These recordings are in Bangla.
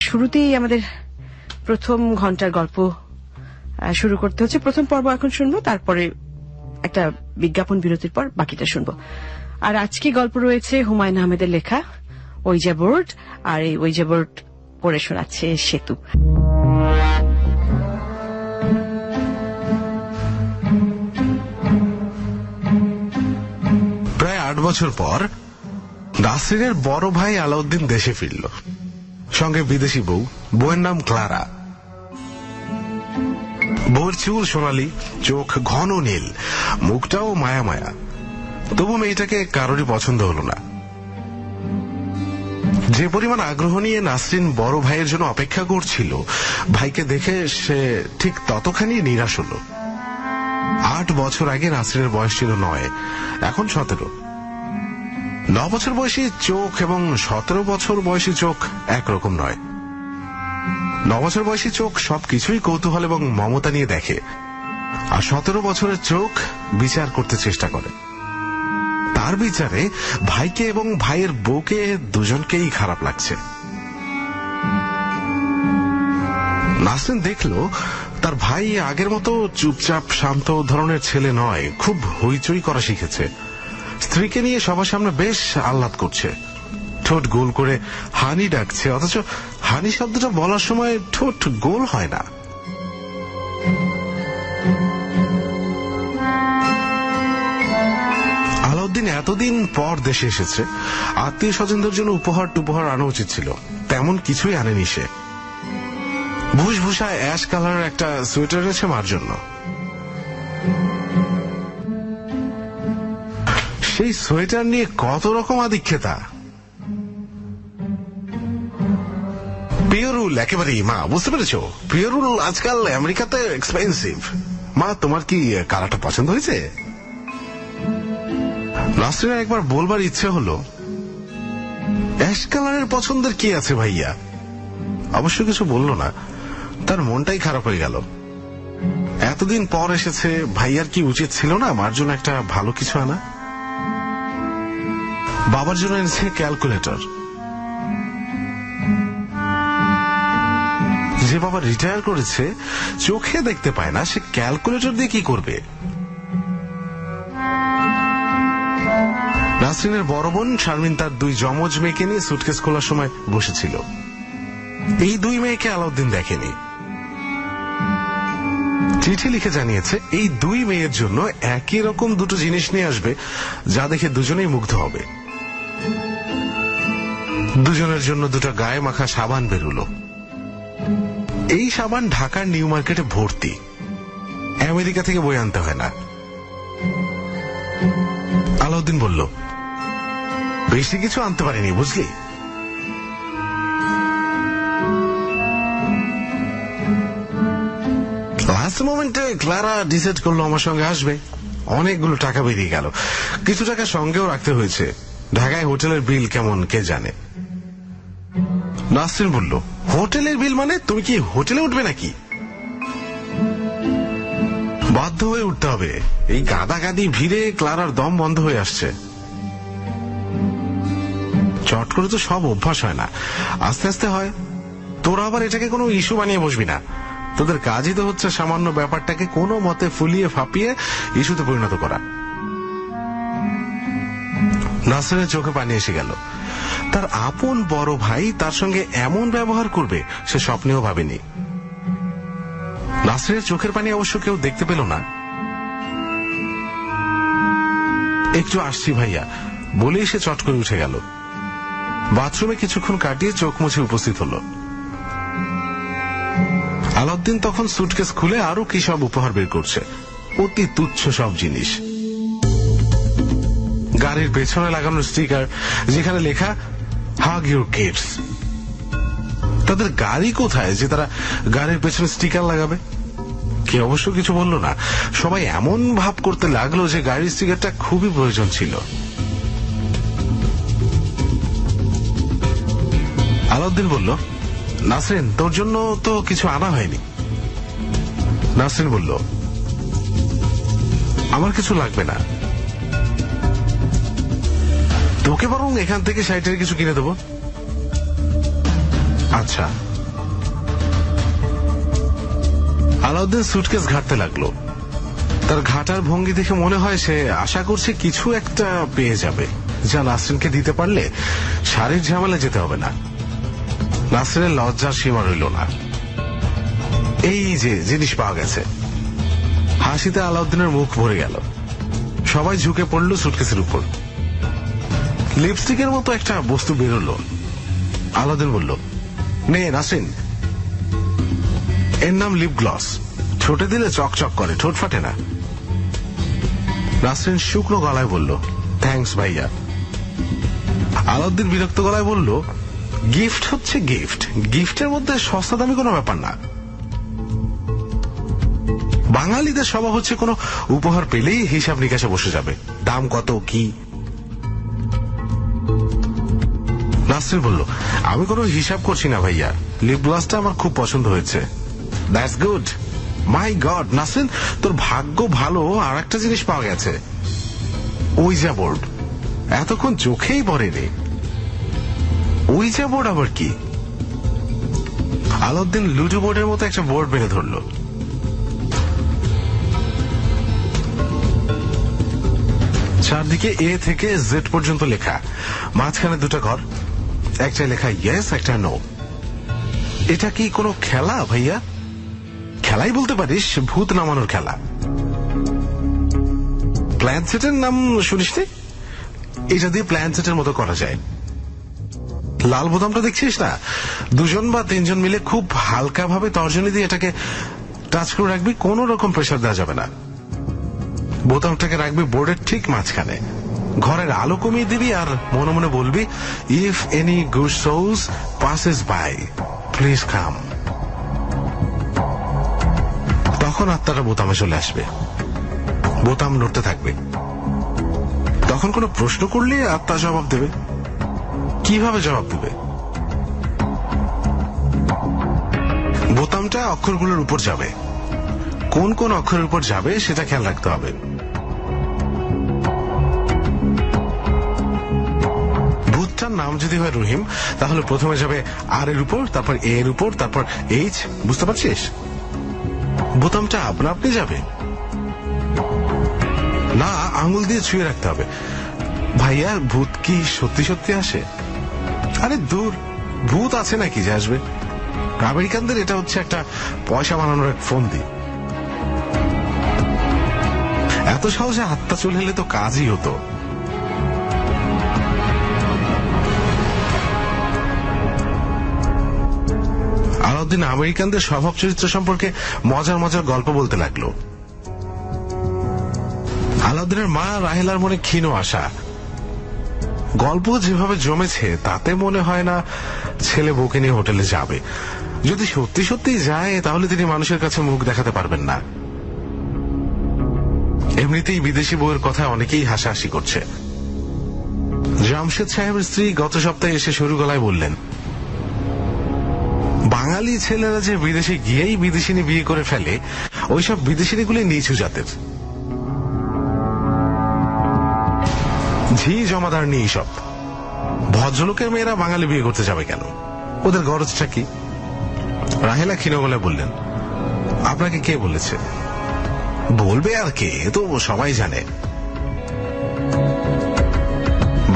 শুরুতেই আমাদের প্রথম ঘন্টার গল্প শুরু করতে হচ্ছে। প্রথম পর্ব এখন শুনবো, তারপরে একটা বিজ্ঞাপন বিরতির পর বাকিটা শুনবো। আর আজকে গল্প রয়েছে হুমায়ুন আহমেদের লেখা ওইজা বোর্ড, আর এই ওইজা বোর্ড পড়ে শোনাচ্ছে সেতু। প্রায় 8 বছর পর নাসরিনের বড় ভাই আলাউদ্দিন দেশে ফিরল, সঙ্গে বিদেশি বউ। বউয়ের নাম ক্লারা। বউয়ের চুল সোনালি, চোখ ঘন নীল, মুখটাও মায়া মায়া। তবু মেয়েটাকে কারোরই পছন্দ হল না। যে পরিমাণ আগ্রহ নিয়ে নাসরিন বড় ভাইয়ের জন্য অপেক্ষা করছিল, ভাইকে দেখে সে ঠিক ততখানি নিরাশ হল। 8 বছর আগে নাসরিনের বয়স ছিল 9, এখন 17। 9 বছর বয়সী চোখ এবং 17 বছর বয়সী চোখ একরকম নয়। 9 বছর বয়সী চোখ সবকিছুই কৌতূহল এবং মমতা নিয়ে দেখে, আর 17 বছরের চোখ বিচার করতে চেষ্টা করে। তার বিচারে ভাইকে এবং ভাইয়ের বউকে দুজনকেই খারাপ লাগছে। নাসরিন দেখল তার ভাই আগের মতো চুপচাপ শান্ত ধরনের ছেলে নয়, খুব হইচই করা শিখেছে। স্ত্রীকে নিয়ে সবার সামনে বেশ আহ্লাদ করছে, ঠোঁট গোল করে হানি ডাকছে, অথচ হানি শব্দটা বলার সময় ঠোঁট গোল হয় না। আলাউদ্দিন এতদিন পর দেশে এসেছে, আত্মীয় স্বজনদের জন্য উপহার টুপহার আনা উচিত ছিল, তেমন কিছুই আনেনি সে। ভুসভুসা অ্যাশ কালারের একটা সোয়েটার এনেছে মার জন্য। সেই সোয়েটার নিয়ে কত রকম আদিক্ষেতা। পিওরুল একেবারেই মা, বুঝতে পেরেছো? পিওরুল আজকাল আমেরিকাতে এক্সপেন্সিভ। মা, তোমার কি কালারটা পছন্দ হয়েছে? নাসরিনের একবার বলবার ইচ্ছে হলো, অ্যাশ কালারের পছন্দের কি আছে ভাইয়া? অবশ্য কিছু বলল না, তার মনটাই খারাপ হয়ে গেল। এতদিন পর এসেছে, ভাইয়ার কি উচিত ছিল না মার জন্য একটা ভালো কিছু আনা? বাবার জন্য এনেছে ক্যালকুলেটর। যে বাবা রিটায়ার করেছে, চোখে দেখতে পায় না, সে ক্যালকুলেটর দিয়ে কি করবে? নাসরিনের বড় বোন শারমিন তার 2 যমজ মেয়েকে নিয়ে সুটকেস খোলার সময় বসেছিল। এই 2 মেয়েকে আলাউদ্দিন দেখেনি। চিঠি লিখে জানিয়েছে এই 2 মেয়ের জন্য একই রকম 2টো জিনিস নিয়ে আসবে, যা দেখে দুজনেই মুগ্ধ হবে। দুজনের জন্য 2টা গায়ে মাখা সাবান বেরুলো। এই সাবান ঢাকার নিউ মার্কেটে ভর্তি, আমেরিকা থেকে বই আনতে হয় না। আলাউদ্দিন বলল, বেশি কিছু আনতে পারিনি বুঝলি। লাস্ট মোমেন্টে ক্লারা ডিসাইড করলো আমার সঙ্গে আসবে। অনেকগুলো টাকা বেরিয়ে গেল, কিছু টাকা সঙ্গেও রাখতে হয়েছে। ঢাকায় হোটেলের বিল কেমন কে জানে। নাসরিন বলল, হোটেলের বিল মানে? তুমি কি হোটেলে উঠবে নাকি? বাধ্য হয়ে উঠতে হবে। এই গাদাগাদি ভিড়ে ক্লারার দম বন্ধ হয়ে আসছে। চট করে তো সব অভ্যাস হয় না, আস্তে আস্তে হয়। তোরা আবার এটাকে কোনো ইস্যু বানিয়ে বসবি না। তোদের কাজই তো হচ্ছে সামান্য ব্যাপারটাকে কোনো মতে ফুলিয়ে ফাঁপিয়ে ইস্যুতে পরিণত করা। নাসরিনের চোখে পানি এসে গেল। তার আপন বড় ভাই তার সঙ্গে এমন ব্যবহার করবে সে স্বপ্নেও ভাবেনি। নাসরিনের চোখের পানি অবশ্য কেউ দেখতে পেল না। একটু আসছি ভাইয়া বলেই সে চট করে উঠে গেল। বাথরুমে কিছুক্ষণ কাটিয়ে চোখ মুছে উপস্থিত হল। আলাউদ্দিন তখন সুটকেস খুলে আরো কি সব উপহার বের করছে, অতি তুচ্ছ সব জিনিস। গাড়ির পেছনে লাগানো স্টিকার, যেখানে লেখা হাগ ইউর কিডস। তাদের গাড়ি কোথায় যে তারা গাড়ির পেছনে স্টিকার লাগাবে? কে অবশ্য কিছু বলল না। সবাই এমন ভাব করতে লাগলো যে গাড়ির স্টিকারটা খুবই প্রয়োজন ছিল। আলাউদ্দিন বলল, নাসরিন তোর জন্য তো কিছু আনা হয়নি। নাসরিন বলল, আমার কিছু লাগবে না, তোকে বরং এখান থেকে 60-এর কিছু কিনে দেবো। আচ্ছা, আলাউদ্দিন সুটকেস ঘাটতে লাগলো। তার ঘাটার ভঙ্গি দেখে মনে হয় সে আশা করছে কিছু একটা পেয়ে যাবে, যা নাসরিনকে দিতে পারলে শাড়ির ঝামেলা যেতে হবে না। নাসরিনের লজ্জার সীমা রইল না। এই যে জিনিস পাওয়া গেছে। হাসিতে আলাউদ্দিনের মুখ ভরে গেল। সবাই ঝুঁকে পড়ল সুটকেসের উপর। লিপস্টিকের মতো একটা বস্তু বেরোলো। আলাউদ্দিন বলল, নে নাসরিন, এর নাম লিপ গ্লস। ঠোঁটে দিলে চকচক করে, ঠোঁট ফাটে না। নাসরিন শুকনো গলায় বলল, থ্যাঙ্কস ভাইয়া। আলাউদ্দিন বিরক্ত গলায় বলল, গিফট হচ্ছে গিফট, গিফটের মধ্যে সস্তা দামি কোনো ব্যাপার না। বাঙালিদের স্বভাব হচ্ছে কোনো উপহার পেলেই হিসাব নিকাশে বসে যাবে, দাম কত কি। নাসরিন বলল, আমি কোনো হিসাব করছি না ভাইয়া, লিপ গ্লসটা আমার খুব পছন্দ হয়েছে। That's good. My god Nasrin, তোর ভাগ্য ভালো, আর একটা জিনিস পাওয়া গেছে, ওইজা বোর্ড। এতক্ষণ চোখেই পড়েনি। ওইজা বোর্ড আবার কি? আলাউদ্দিন লুডো বোর্ডের মতো একটা বোর্ড বেঁধে ধরল। চারদিকে এ থেকে জেড পর্যন্ত লেখা, মাঝখানে দুটো ঘর, একটা লেখা ইয়েস, একটা নো। এটা কি কোনো খেলা ভাইয়া? খেলাই বলতে পারিস, ভূত নামানোর খেলা। প্ল্যান সেটের নাম শুনিসনি? এটা দিয়ে প্ল্যান সেটের মতো করা যায়। লাল বোতামটা দেখছিস না? দুজন বা তিনজন মিলে খুব হালকা ভাবে তর্জনী দিয়ে এটাকে টাচ করে রাখবি, কোন রকম প্রেসার দেওয়া যাবে না। বোতামটাকে রাখবি বোর্ডের ঠিক মাঝখানে। ঘরের আলো কমিয়ে দিবি আর মনে মনে বলবি, if any good souls passes by please come. তখন আত্মাটা বোতামে চলে আসবে, বোতাম নড়তে থাকবে। তখন কোনো প্রশ্ন করলে আত্মা জবাব দেবে। কিভাবে জবাব দেবে? বোতামটা অক্ষরগুলোর উপর যাবে, কোন কোন অক্ষরের উপর যাবে সেটা খেয়াল রাখতে হবে। ভূতটার নাম যদি হয় রহিম, তাহলে প্রথমে যাবে আর এর উপর, তারপর এ এর উপর, তারপর এইচ। বুঝতে পারছিস? বোতামটা আপনা আপনি যাবে না, আঙুল দিয়ে ছুঁয়ে রাখতে হবে। ভাইয়া, ভূত কি সত্যি সত্যি আসে? আরে দূর, ভূত আছে নাকি যে আসবে? আমেরিকানদের এটা হচ্ছে একটা পয়সা বানানোর এক ফন্দি। এত সহজে আত্মা চলে এলে তো কাজই হতো। আলাউদ্দিন আমেরিকানদের স্বভাব চরিত্র সম্পর্কে মজার মজার গল্প বলতে লাগলো। আলাউদ্দিনের মা রাহেলার মনে ক্ষীণ আশা। গল্প যেভাবে জমেছে তাতে মনে হয় না ছেলে বউকে নিয়ে হোটেলে যাবে। যদি সত্যি সত্যি যায় তাহলে তিনি মানুষের কাছে মুখ দেখাতে পারবেন না। এমনিতেই বিদেশি বউয়ের কথা অনেকেই হাসাহাসি করছে। জামশেদ সাহেবের স্ত্রী গত সপ্তাহে এসে সরু গলায় বললেন, বাঙালি ছেলেরা যে বিদেশে গিয়েই বিদেশিনী বিয়ে করে ফেলে, ওইসব বিদেশিনীগুলি নিচু জাতের, ঝি জমাদার নিয়ে সব। ভদ্রলোকের মেয়েরা বাঙালি বিয়ে করতে যাবে কেন? ওদের গরজটা কি? রাহেলা ক্ষীণ গলায় বললেন, আপনাকে কে বলেছে? বলবে আর কে, তো সবাই জানে।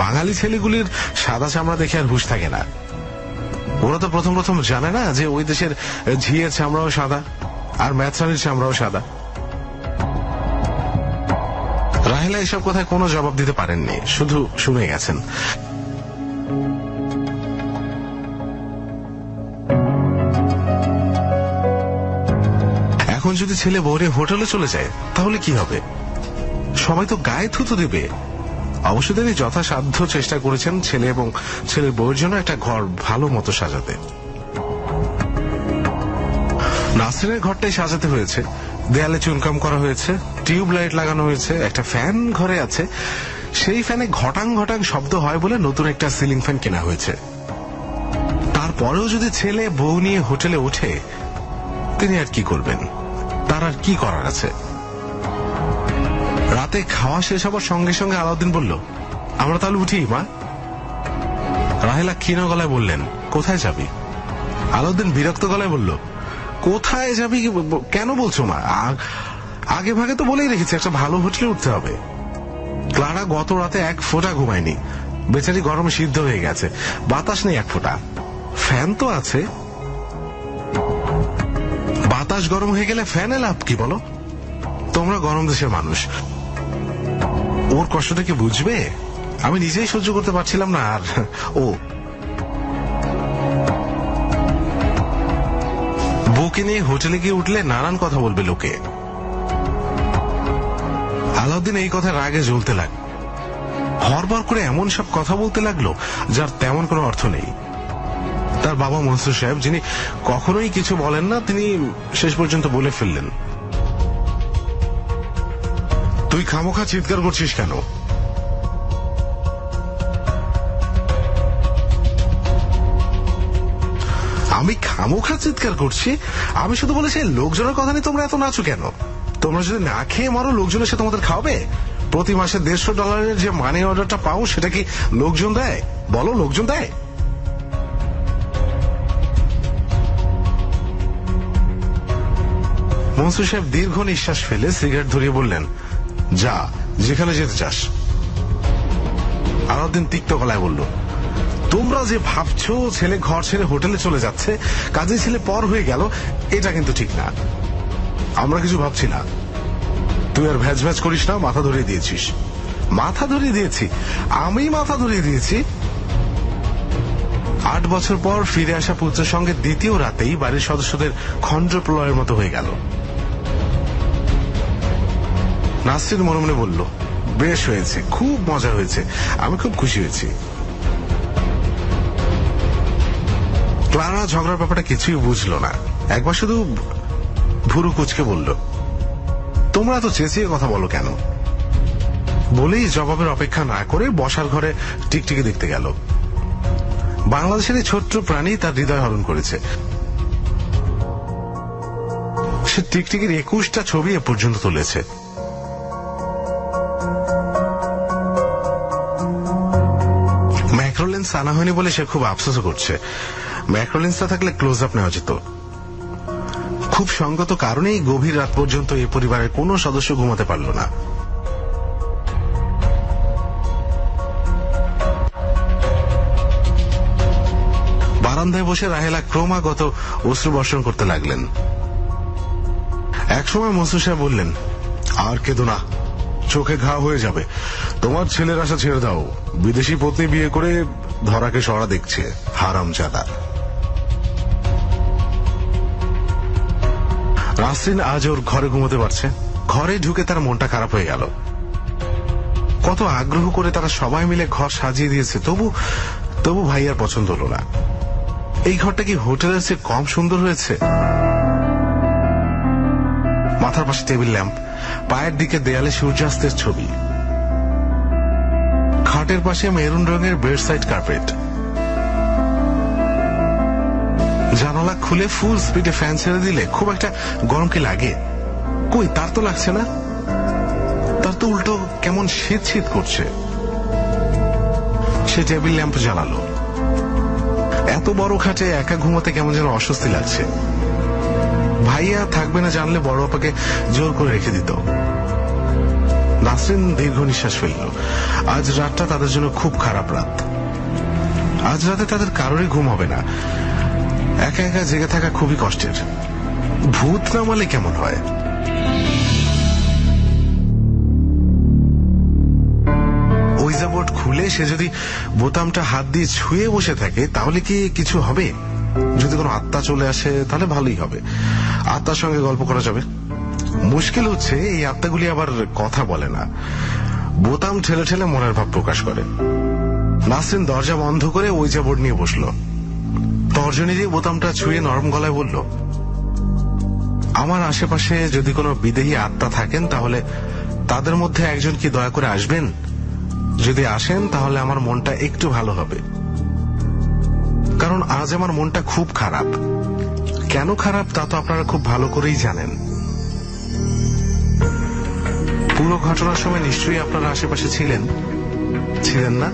বাঙালি ছেলেগুলির সাদা চামড়া দেখে আর হুঁশ থাকে না। ওরা তো প্রথম প্রথম জানে না যে ওই দেশের ঝিয়ের চামড়াও সাদা আর ম্যাথরানির চামড়াও সাদা। রাহেলা এসব কথায় কোনো জবাব দিতে পারেননি, শুধু শুনে গেছেন। এখন যদি ছেলে বউরে হোটেলে চলে যায় তাহলে কি হবে? সবাই তো গায়ে থুতু দেবে। অবশ্য তিনি যথাসাধ্য চেষ্টা করেছেন ছেলে এবং ছেলের বউয়ের জন্য একটা ঘর ভালো মতো সাজাতে। নাসরিনের ঘরটাই সাজাতে হয়েছে। দেয়ালে চুনকাম করা হয়েছে, টিউব লাইট লাগানো হয়েছে, একটা ফ্যান ঘরে আছে। সেই ফ্যানে ঘটাং ঘটাং শব্দ হয় বলে নতুন একটা সিলিং ফ্যান কেনা হয়েছে। তারপরেও যদি ছেলে বউ নিয়ে হোটেলে ওঠে, তিনি আর কি করবেন? তার আর কি করার আছে? রাতে খাওয়া শেষ হবার সঙ্গে সঙ্গে আলাউদ্দিন বলল, আমরা তাহলে উঠি মা। রাহেলা ক্ষীণ গলায় বললেন, কোথায় যাবি? আলাউদ্দিন বিরক্ত গলায় বলল, কোথায় যাবি কেন বলছো মা? আগে ভাগে তো বলেই রেখেছি একটা ভালো হোটেলে উঠতে হবে। ক্লারা গত রাতে এক ফোঁটা ঘুমায়নি, বেচারি গরমে সিদ্ধ হয়ে গেছে। বাতাস নেই এক ফোঁটা, ফ্যান তো আছে। বাতাস গরম হয়ে গেলে ফ্যানে লাভ কি বলো? তোমরা গরম দেশের মানুষ, ওর কষ্টটা কি বুঝবে? আমি নিজেই সহ্য করতে পারছিলাম না। আর ও বউকে নিয়ে হোটেলে গিয়ে উঠলে নানান কথা বলবে লোকে। আলাউদ্দিন এই কথা রাগে জ্বলতে লাগ, হরবার করে এমন সব কথা বলতে লাগলো যার তেমন কোনো অর্থ নেই। তার বাবা মনসুর সাহেব, যিনি কখনোই কিছু বলেন না, তিনি শেষ পর্যন্ত বলে ফেললেন, তুই খামোখা চিৎকার করছিস কেন? আমি খামোখা চিৎকার করছি? আমি শুধু বলেছি লোকজনের কথা নিয়ে তোমরা এত নাচো কেন? তোমরা যদি না খেয়ে মারো, লোকজন এসে তোমাদের খাওয়াবে? প্রতি মাসে $150 যে মানি অর্ডারটা পাও, সেটা কি লোকজন দেয়? বলো, লোকজন দেয়? মনসুর সাহেব দীর্ঘ নিঃশ্বাস ফেলে সিগারেট ধরিয়ে বললেন, যা, যেখানে যেতে চাস। আলাউদ্দিন তিক্ত গলায় বলল, তোমরা যে ভাবছো ছেলে ঘর ছেড়ে হোটেলে চলে যাচ্ছে, কাজে ছেলে পর হয়ে গেল, এটা কিন্তু ঠিক না। আমরা কিছু ভাবছি না। তুই আর ভ্যাজ ভ্যাজ করিস না, মাথা ধরিয়ে দিয়েছিস। মাথা ধরিয়ে দিয়েছি? আমি মাথা ধরিয়ে দিয়েছি? 8 বছর পর ফিরে আসা পুত্রের সঙ্গে দ্বিতীয় রাতেই বাড়ির সদস্যদের খন্ড প্রলয়ের মতো হয়ে গেল। নাসরিন মনে মনে বলল, বেশ হয়েছে, খুব মজা হয়েছে, আমি খুব খুশি হয়েছি। ক্লারা ঝগড়ার ব্যাপারটা কিছুই বুঝলো না, একবার শুধু ভুরু কুচকে বলল, তোমরা তো চেঁচিয়ে কথা বলো কেন? বলেই জবাবের অপেক্ষা না করে বসার ঘরে টিকটিকি দেখতে গেল। বাংলাদেশের এই ছোট্ট প্রাণী তার হৃদয় হরণ করেছে। সে টিকটিকির 21টা ছবি এ পর্যন্ত তুলেছে। ম্যাক্রোলেন্স আনা হয়নি বলে সে খুব আফসোস করছে। ম্যাক্রোলেন্সটা থাকলে ক্লোজ আপ নেওয়া যেত। খুব সঙ্গত কারণেই গভীর রাত পর্যন্ত এই পরিবারের কোনো সদস্য ঘুমাতে পারল না। বারান্দায় বসে রাহেলা ক্রমাগত অশ্রু বর্ষণ করতে লাগলেন। একসময় মনসুর সাহেব বললেন, আর কেঁদো না, চোখে ঘা হয়ে যাবে। তোমার ছেলের আশা ছেড়ে দাও। বিদেশি পত্নী বিয়ে করে ধরাকে সরা দেখছে, হারামজাদা। নাসরিন আজ ওর ঘরে ঘুমোতে পারছে। ঘরে ঢুকে তার মনটা খারাপ হয়ে গেল। কত আগ্রহ করে তারা সবাই মিলে ঘর সাজিয়ে দিয়েছে, তবু ভাইয়ার পছন্দ হলো না। এই ঘরটা কি হোটেলের চেয়ে কম সুন্দর হয়েছে? মাথার পাশে টেবিল ল্যাম্প, পায়ের দিকে দেয়ালে সূর্যাস্তের ছবি, খাটের পাশে মেরুন রঙের বেডসাইড কার্পেট, জানালা খুলে ফুল স্পিডে ফ্যান ছেড়ে দিলে খুব একটা গরম কি লাগে? কই, তার তো লাগছে না। তার তো উল্টো কেমন শীত শীত করছে। সে টেবিল ল্যাম্প জ্বালালো। এত বড় খাটে একা ঘুমাতে কেমন যেন অস্বস্তি লাগছে। ভাইয়া থাকবে না জানলে বড় আপাকে জোর করে রেখে দিত। নাসরিন দীর্ঘ নিঃশ্বাস ফেলল। আজ রাতটা তাদের জন্য খুব খারাপ রাত। আজ রাতে তাদের কারোরই ঘুম হবে না। একা একা জেগে থাকা খুবই কষ্টের। ভূত নামালে কেমন হয়? ওইজা বোর্ড খুলে সে যদি বোতামটা হাত দিয়ে ছুঁয়ে বসে থাকে, তাহলে কি কিছু হবে? যদি কোনো আত্মা চলে আসে তাহলে ভালোই হবে, আত্মার সঙ্গে গল্প করা যাবে। মুশকিল হচ্ছে এই আত্মাগুলি আবার কথা বলে না, বোতাম ঠেলে ঠেলে মনের ভাব প্রকাশ করে। নাসরিন দরজা বন্ধ করে ওইজা বোর্ড নিয়ে বসলো। তর্জনী দিয়ে বোতামটা ছুঁয়ে নরম গলায় বলল, আমার আশেপাশে যদি কোনো বিদেহী আত্মা থাকেন, তাহলে তাদের মধ্যে একজন কি দয়া করে আসবেন? যদি আসেন তাহলে আমার মনটা একটু ভালো হবে। কারণ আজ আমার মনটা খুব খারাপ। কেন খারাপ তা তো আপনারা খুব ভালো করেই জানেন। পুরো ঘটনার সময় নিশ্চয়ই আপনারা আশেপাশে ছিলেন না?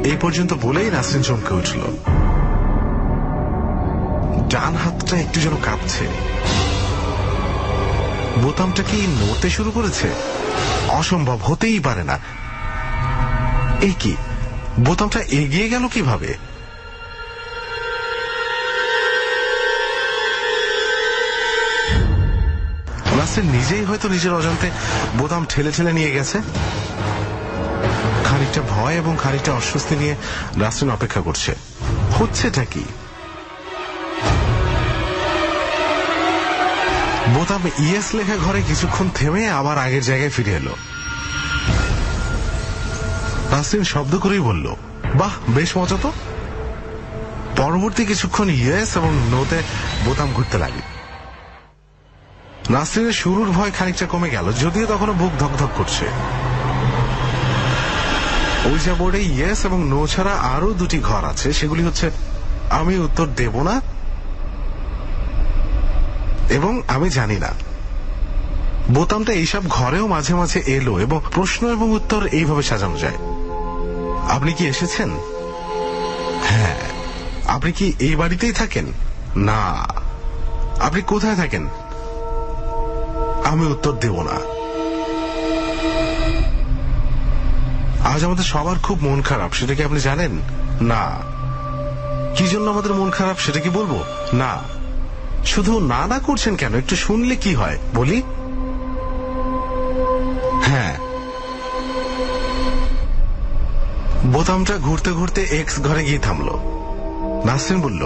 এই পর্যন্ত বলেই নাসরিন চমকে উঠল। ডান হাতটা একটু যেন কাঁপছে। বোতামটা কি নড়তে শুরু করেছে? অসম্ভব, হতেই পারে না। এই কি, বোতামটা এগিয়ে গেল কিভাবে? নাসরিন নিজেই হয়তো নিজের অজান্তে বোতাম ঠেলে ঠেলে নিয়ে গেছে। খানিকটা ভয় এবং খানিকটা অস্বস্তি নিয়ে নাসরিন অপেক্ষা করছে, হচ্ছেটা কি। বোতাম ইয়েস লেখা ঘরে কিছুক্ষণ থেমে আবার আগের জায়গায় ফিরে এলো। নাসরিন শব্দ করেই বলল, বাহ, বেশ মজা তো। পরবর্তী কিছুক্ষণ ইয়েস এবং নোতে বোতাম ঘুরতে লাগে। নাসরিনের শুরুর ভয় খানিকটা কমে গেল, যদিও তখনও বুক ধকধক করছে। ওই যা বোর্ডে ইয়েস এবং নো ছাড়া আরো দুটি ঘর আছে, সেগুলি হচ্ছে আমি উত্তর দেব না এবং আমি জানি না। বোতামটা এইসব ঘরেও মাঝে মাঝে এলো এবং প্রশ্ন এবং উত্তর এইভাবে সাজানো যায়। আপনি কি এসেছেন? হ্যাঁ। আপনি কি এই বাড়িতেই থাকেন? না। আপনি কোথায় থাকেন? আমি উত্তর দেব না। আজ আমাদের সবার খুব মন খারাপ, সেটা কি আপনি জানেন? না। কি জন্য আমাদের মন খারাপ সেটা কি বলবো? না। শুধু না না করছেন কেন? একটু শুনলে কি হয় বলি। হ্যাঁ। বোতামটা ঘুরতে ঘুরতে এক্স ঘরে গিয়ে থামলো। নাসরিন বলল,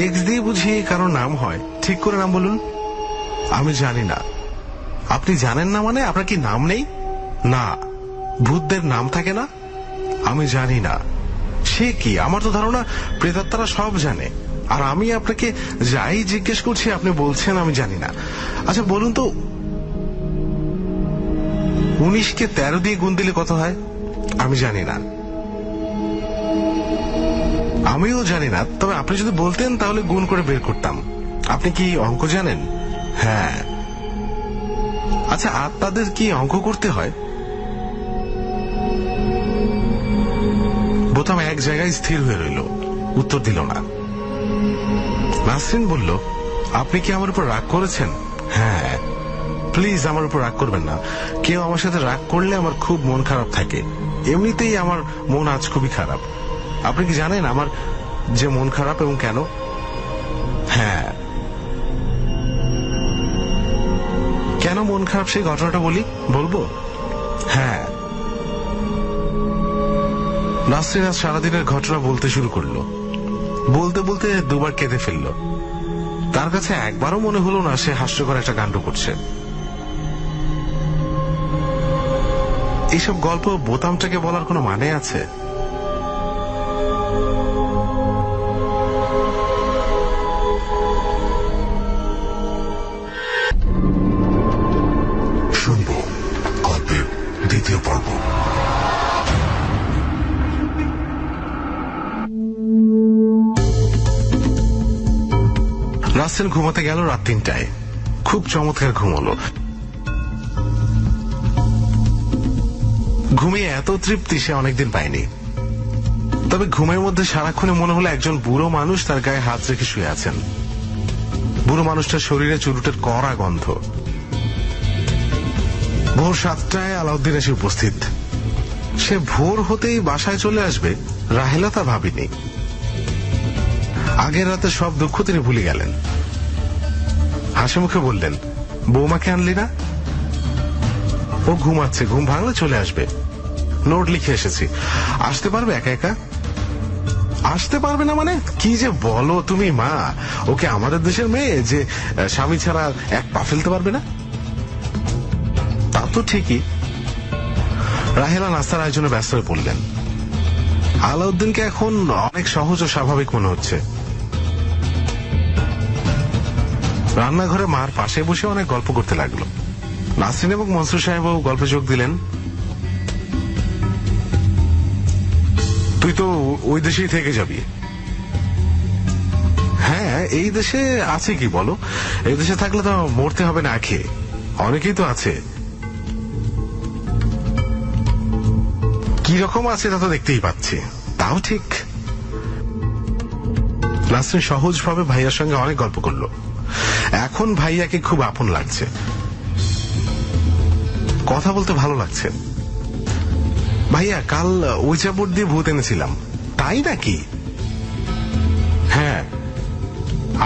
এক্স দিয়ে বুঝি কারো নাম হয়? ঠিক করে নাম বলুন। আমি জানি না। আপনি জানেন না মানে আপনার কি নাম নেই? না। ভূতদের নাম থাকে না? আমি জানি না। সে কি, আমার তো ধারণা প্রেতাত্মারা সব জানে, আর আমি আপনাকে যাই জিজ্ঞেস করছি আপনি বলছেন আমি জানি না। আচ্ছা বলুন তো, 19কে 13 দিয়ে গুণ দিলে কত হয়? আমি জানি না। আমিও জানি না, তবে আপনি যদি বলতেন তাহলে গুণ করে বের করতাম। আপনি কি অঙ্ক জানেন? হ্যাঁ। আচ্ছা, আত্মাদের কি অঙ্ক করতে হয়? বোতাম এক জায়গায় স্থির হয়ে রইল, উত্তর দিল না। নাসরিন বলল, আপনি কি আমার উপর রাগ করেছেন? হ্যাঁ। প্লিজ আমার উপর রাগ করবেন না। কেউ আমার সাথে রাগ করলে আমার খুব মন খারাপ থাকে। এমনিতেই আমার মন আজ খুবই খারাপ। আপনি কি জানেন আমার যে মন খারাপ এবং কেন? হ্যাঁ। কেন মন খারাপ সেই ঘটনাটা বলবো? হ্যাঁ। নাসরিন আজ সারাদিনের ঘটনা বলতে শুরু করলো। বলতে বলতে দুবার কেঁদে ফেললো। তার কাছে একবারও মনে হলো না সে হাস্যকর একটা কাণ্ড করছে। এইসব গল্প বোতামটাকে বলার কোনো মানে আছে? শুনবো গল্পের দ্বিতীয় পর্ব। নাসরিন ঘুমাতে গেল রাত 3টায়। খুব চমৎকার ঘুম হলো। ঘুমিয়ে এত তৃপ্তি সে অনেকদিন পায়নি। তবে ঘুমের মধ্যে সারাক্ষণে মনে হলো একজন বুড়ো মানুষ তার গায়ে হাত রেখে শুয়ে আছেন। বুড়ো মানুষটার শরীরে চুরুটের কড়া গন্ধ। ভোর 7টায় আলাউদ্দিন এসে উপস্থিত। সে ভোর হতেই বাসায় চলে আসবে রাহেলা তা ভাবিনি। আগের রাতে সব দুঃখ তিনি ভুলে গেলেন। হাসি মুখে বললেন, বৌমাকে আনলি না? ও ঘুমাচ্ছে, ঘুম ভাঙলে চলে আসবে। নোট লিখে এসেছি। আসতে পারবে একা একা? আসতে পারবে না মানে কি যে বলো তুমি মা! ওকে আমাদের দেশের মেয়ে যে স্বামী ছাড়া এক পা ফেলতে পারবে না? তা তো ঠিকই। রাহেলা নাস্তার আয়োজনে ব্যস্ত হয়ে পড়লেন। আলাউদ্দিনকে এখন অনেক সহজ ও স্বাভাবিক মনে হচ্ছে। রান্নাঘরে মার পাশে বসে অনেক গল্প করতে লাগলো। নাসরিন এবং মনসুর সাহেবও গল্পে যোগ দিলেন। তুই তো ওই দেশেই থেকে যাবি। হ্যাঁ, এই দেশে আছে কি বলো? এই দেশে থাকলে তো মরতে হবে না খেয়ে। অনেকেই তো আছে। কি রকম আছে তা তো দেখতেই পাচ্ছি। তাও ঠিক। নাসরিন সহজভাবে ভাইয়ার সঙ্গে অনেক গল্প করলো। এখন ভাইয়াকে খুব আপন লাগছে, কথা বলতে ভালো লাগছে। ভাইয়া, কাল ওইচা বোর্ড দিয়ে ভূত এনেছিলাম, তাই নাকি? হ্যাঁ,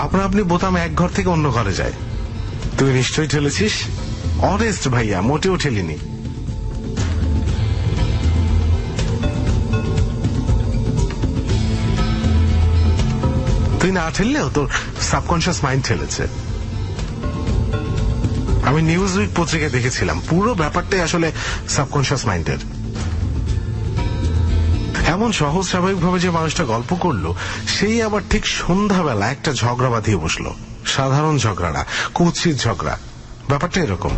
আপনা আপনি বোতাম এক ঘর থেকে অন্য ঘরে যায়। তুই নিশ্চয়ই ঠেলেছিস? অনেস্ট ভাইয়া, মোটেও ঠেলিনি। তুই না ঠেললেও তোর সাবকনশিয়াস মাইন্ড ঠেলেছে। আমি নিউজ উইক পত্রিকায় দেখেছিলাম, পুরো ব্যাপারটাই আসলে সাবকনশিয়াস মাইন্ডের। এমন সহজ স্বাভাবিকভাবে যে মানুষটা গল্প করলো, সেই আবার ঠিক সন্ধ্যাবেলা একটা ঝগড়া বাঁধিয়ে বসলো। সাধারণ ঝগড়া না, কুৎসিত ঝগড়া। ব্যাপারটা এরকম,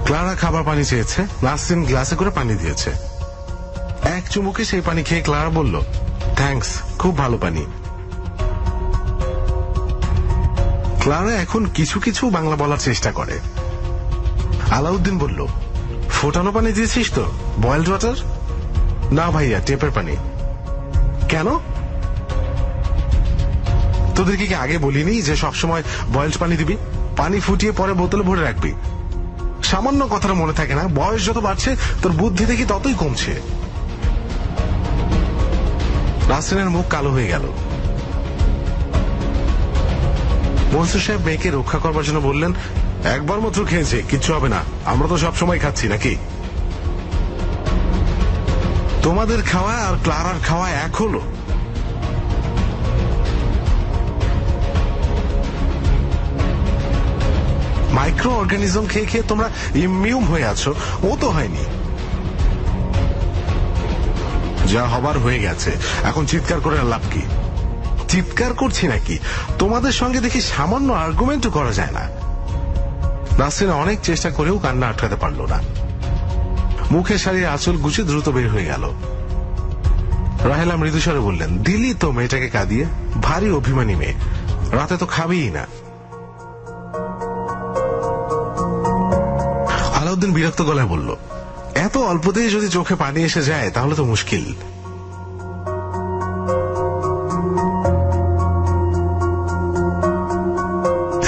ক্লারা খাবার পানি চেয়েছে, নাসরিন গ্লাসে করে পানি দিয়েছে। এক চুমুকে সেই পানি খেয়ে ক্লারা বলল, থ্যাঙ্কস, খুব ভালো পানি। ক্লারা এখন কিছু কিছু বাংলা বলার চেষ্টা করে। আলাউদ্দিন বলল, ফোটানো পানি দিয়েছিস তো? Boiled water? না ভাইয়া, টেপের পানি। কেন? তোদেরকে কি আগে বলিনি যে সবসময় বয়েলড পানি দিবি? পানি ফুটিয়ে পরে বোতলে ভরে রাখবি। সামান্য কথাটা মনে থাকে না? বয়স যত বাড়ছে তোর বুদ্ধি দেখি ততই কমছে। নাসরিনের মুখ কালো হয়ে গেল। মনসুর সাহেব মেয়েকে রক্ষা করবার জন্য বললেন, একবার মাত্র খেয়েছে, কিচ্ছু হবে না, আমরা তো সবসময় খাচ্ছি নাকি? তোমাদের খাওয়া আর ক্লারার খাওয়া এক হলো? মাইক্রো অর্গানিজম খেয়ে খেয়ে তোমরা ইমিউন হয়ে আছো, ও তো হয়নি। যা হবার হয়ে গেছে, এখন চিৎকার করে লাভ কি? চিৎকার করছি নাকি? তোমাদের সঙ্গে দেখি সামান্য আর্গুমেন্টও করা যায় না। নাসরিন অনেক চেষ্টা করেও কান্না আটকাতে পারল না। মুখে শাড়ির আঁচল গুছে দ্রুত বের হয়ে গেল। রাহেলা মৃদুস্বরে বললেন, দিলি তো মেয়েটাকে কাঁদিয়ে, ভারী অভিমানী মেয়ে, রাতে তো খাবেই না। আলাউদ্দিন বিরক্ত গলায় বলল, এত অল্পতেই যদি চোখে পানি এসে যায় তাহলে তো মুশকিল।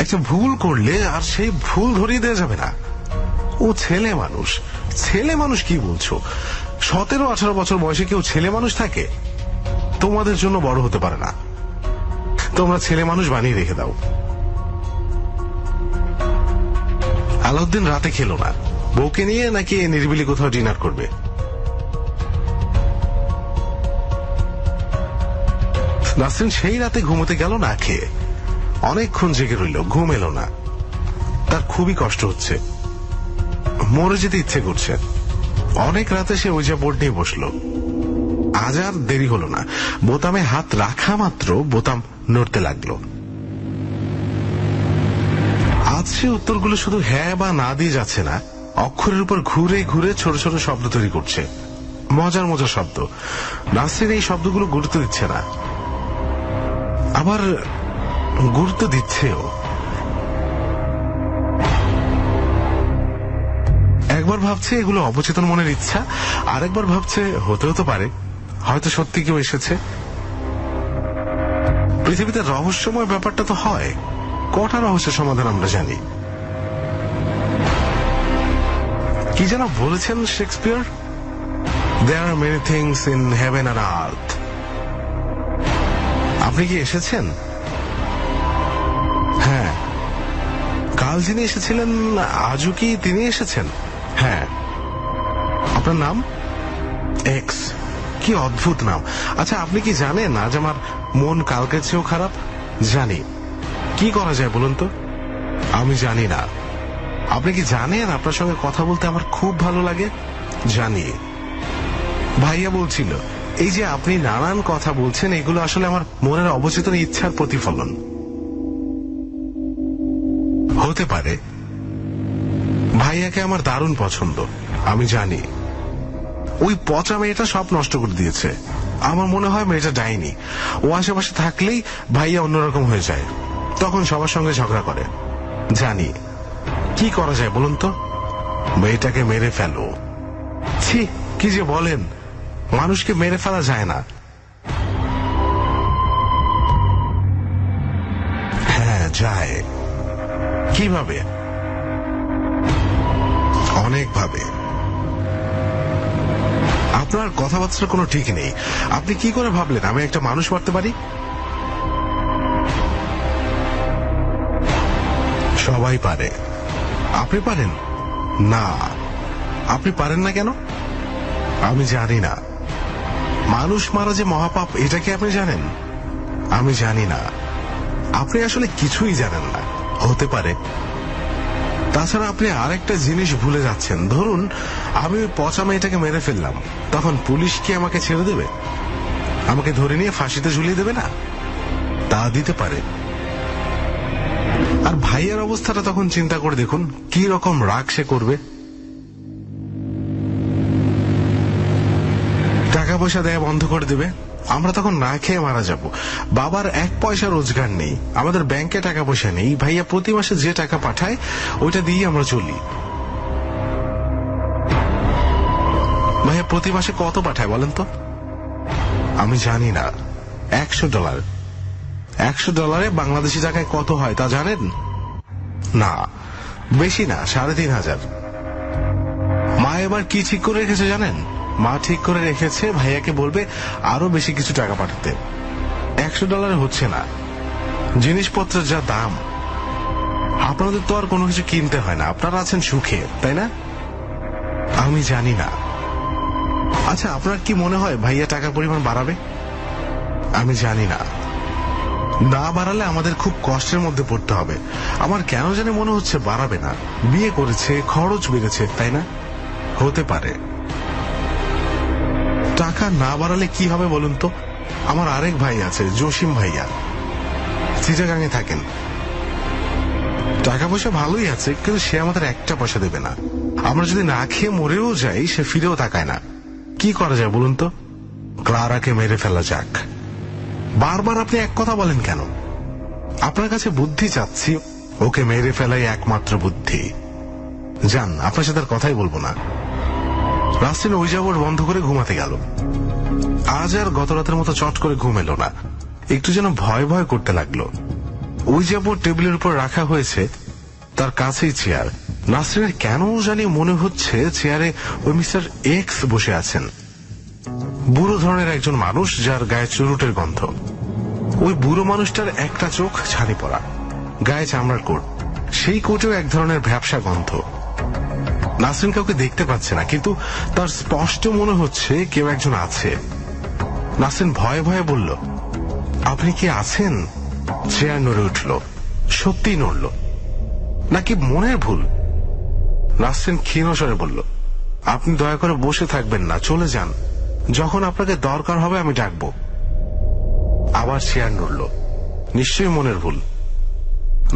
একটা ভুল করলে আর সেই ভুল ধরিয়ে দেওয়া যাবে না। ও ছেলে মানুষ। ছেলে মানুষ কি বলছো? 17-18 বছর বয়সে কেউ ছেলে মানুষ থাকে? তোমাদের জন্য বড় হতে পারে না। তোমরা ছেলে মানুষ বানিয়ে রেখে দাও। আলাউদ্দিন রাতে খেলো না, বউকে নিয়ে নাকি নিরিবিলি কোথাও ডিনার করবে। নাসরিন সেই রাতে ঘুমোতে গেল না খেয়ে। অনেকক্ষণ জেগে রইল, ঘুম এলো না। তার খুবই কষ্ট হচ্ছে, মরে যেতে ইচ্ছে করছে। অনেক রাতে সে ওইজা বোর্ড নিয়ে বসলো। আজ আর দেরি হলো না, বোতামে হাত রাখা মাত্র বোতাম নড়তে লাগলো। আজ সে উত্তরগুলো শুধু হ্যাঁ বা না দিয়ে যাচ্ছে না, অক্ষরের উপর ঘুরে ঘুরে ছোট ছোট শব্দ তৈরি করছে। মজার মজার শব্দ। নাসরিন এই শব্দগুলো গুরুত্ব দিচ্ছে না, আবার গুরুত্ব দিচ্ছেও। একবার ভাবছে এগুলো অবচেতন মনের ইচ্ছা, আরেকবার ভাবছে হতেও তো পারে, হয়তো সত্যি কেউ এসেছে। পৃথিবীতে রহস্যময় ব্যাপারটা তো হয়। কটা রহস্যের সমাধান আমরা জানি। কি যেন বলেছেন Shakespeare, there are many things in heaven আর আর্থ। আপনি কি এসেছেন? হ্যাঁ। কাল যিনি এসেছিলেন আজও কি তিনি এসেছেন? হ্যাঁ। আপনার নাম? এক্স। কি অদ্ভুত নাম। আচ্ছা, আপনি কি জানেন আজ আমার মন কালকের চেয়েও খারাপ? জানি। কি করা যায় বলুন তো? আমি জানি না। আপনি কি জানেন আপনার সঙ্গে কথা বলতে আমার খুব ভালো লাগে? জানি। ভাইয়া বলছিল, এই যে আপনি নানান কথা বলছেন, এগুলো আসলে আমার মনের অবচেতন ইচ্ছার প্রতিফলন। হতে পারে। ভাইয়াকে আমার দারুণ পছন্দ, আমি জানি। ওই পচা মেয়েটা সব নষ্ট করে দিয়েছে। আমার মনে হয় মেয়েটা ডাইনি। ও আশেপাশে থাকলেই ভাইয়া অন্যরকম হয়ে যায়, তখন সবার সঙ্গে ঝগড়া করে। জানি। কি করা যায় বলুন তো? মেয়েটাকে মেরে ফেলো। ছি, কি যে বলেন, মানুষকে মেরে ফেলা যায় না। যায়। কিভাবে? অনেকভাবে। আপনার কথাবার্তার কোনো ঠিক নেই। আপনি কি করে ভাবলেন আমি একটা মানুষ মারতে পারি? সবাই পারে। আপনি পারেন না? আপনি পারেন না কেন? আমি জানি না। মানুষ মারা যে মহাপাপ এটা কি আপনি জানেন? আমি জানি না। আপনি আসলে কিছুই জানেন না। হতে পারে। তাছাড়া আপনি আরেকটা জিনিস ভুলে যাচ্ছেন। ধরুন আমি ওই পচা মেয়েটাকে মেরে ফেললাম, তখন পুলিশ কি আমাকে ছেড়ে দেবে? আমাকে ধরে নিয়ে ফাঁসিতে ঝুলিয়ে দেবে না? তা দিতে পারে। আর ভাইয়ের অবস্থাটা তখন চিন্তা করে দেখুন কি রকম রাগ সে করবে। টাকা পয়সা দেয়া বন্ধ করে দেবে। আমরা তখন না খেয়ে মারা যাব। বাবার 1 পয়সা রোজগার নেই, আমাদের ব্যাংকে টাকা পয়সা নেই। ভাইয়া প্রতি মাসে যে টাকা পাঠায় ওইটা দিয়ে আমরা চলি। ভাইয়া প্রতি মাসে কত পাঠায় বলেন তো? আমি জানি না। $100। $100 বাংলাদেশি টাকায় কত হয় তা জানেন? না, বেশি না, 3,500। মা এবার কি ঠিক করে রেখেছে জানেন? মা ঠিক করে রেখেছে ভাইয়াকে বলবে আরো বেশি কিছু টাকা পাঠাতে। $100 হচ্ছে না। জিনিসপত্রের যা দাম। আপনাদের তো আর কোনো কিছু কিনতে হয় না, আপনারা আছেন সুখে, তাই না? আমি জানি না। আচ্ছা, আপনার কি মনে হয় ভাইয়া টাকার পরিমাণ বাড়াবে? আমি জানি না। না বাড়ালে আমাদের খুব কষ্টের মধ্যে পড়তে হবে। আমার কেন জানি মনে হচ্ছে বাড়াবে না। বিয়ে করেছে, খরচ বেড়েছে, তাই না? হতে পারে। টাকা না বাড়ালে কি হবে বলুন তো? আমার আরেক ভাই আছে, জসিম ভাইয়া, চিটাগাঙে থাকেন। টাকা পয়সা ভালোই আছে, কিন্তু সে আমাদের 1 পয়সা দেবে না। আমরা যদি না খেয়ে মরেও যাই সে ফিরেও তাকায় না। কি করা যায় বলুন তো? ক্লারাকে মেরে ফেলা যাক। বারবার আপনি এক কথা বলেন কেন? আপনার কাছে বুদ্ধি চাচ্ছি, ওকে মেরে ফেলাই একমাত্র বুদ্ধি। যান, আপনার সাথে আর কথাই বলবো না। রাস্তিন ওই যাবর বন্ধ করে ঘুমাতে গেল। আজ আর গত রাতের মতো চট করে ঘুম এলো না। একটু যেন ভয় ভয় করতে লাগলো। ওই যাবর টেবিলের উপর রাখা হয়েছে, তার কাছেই চেয়ার। নাসরিনের কেন জানি মনে হচ্ছে চেয়ারে ওই মিস্টার এক্স বসে আছেন। বুড়ো ধরনের একজন মানুষ, যার গায়ে চুরুটের গন্ধ। ওই বুড়ো মানুষটার একটা চোখ ছানি পড়া, গায়ে চামড়ার কোট, সেই কোটেও এক ধরনের ভ্যাপসা গন্ধ। নাসরিন কাউকে দেখতে পাচ্ছে না, কিন্তু তার স্পষ্ট মনে হচ্ছে কেউ একজন আছে। নাসরিন ভয়ে ভয়ে বলল, আপনি কি আছেন? চেয়ার নড়ে উঠল। সত্যি নড়ল, নাকি মনের ভুল? নাসরিন ক্ষীণ স্বরে বলল, আপনি দয়া করে বসে থাকবেন না, চলে যান। যখন আপনাকে দরকার হবে আমি ডাকবো। আবার চেয়ার নড়ল। নিশ্চয়ই মনের ভুল।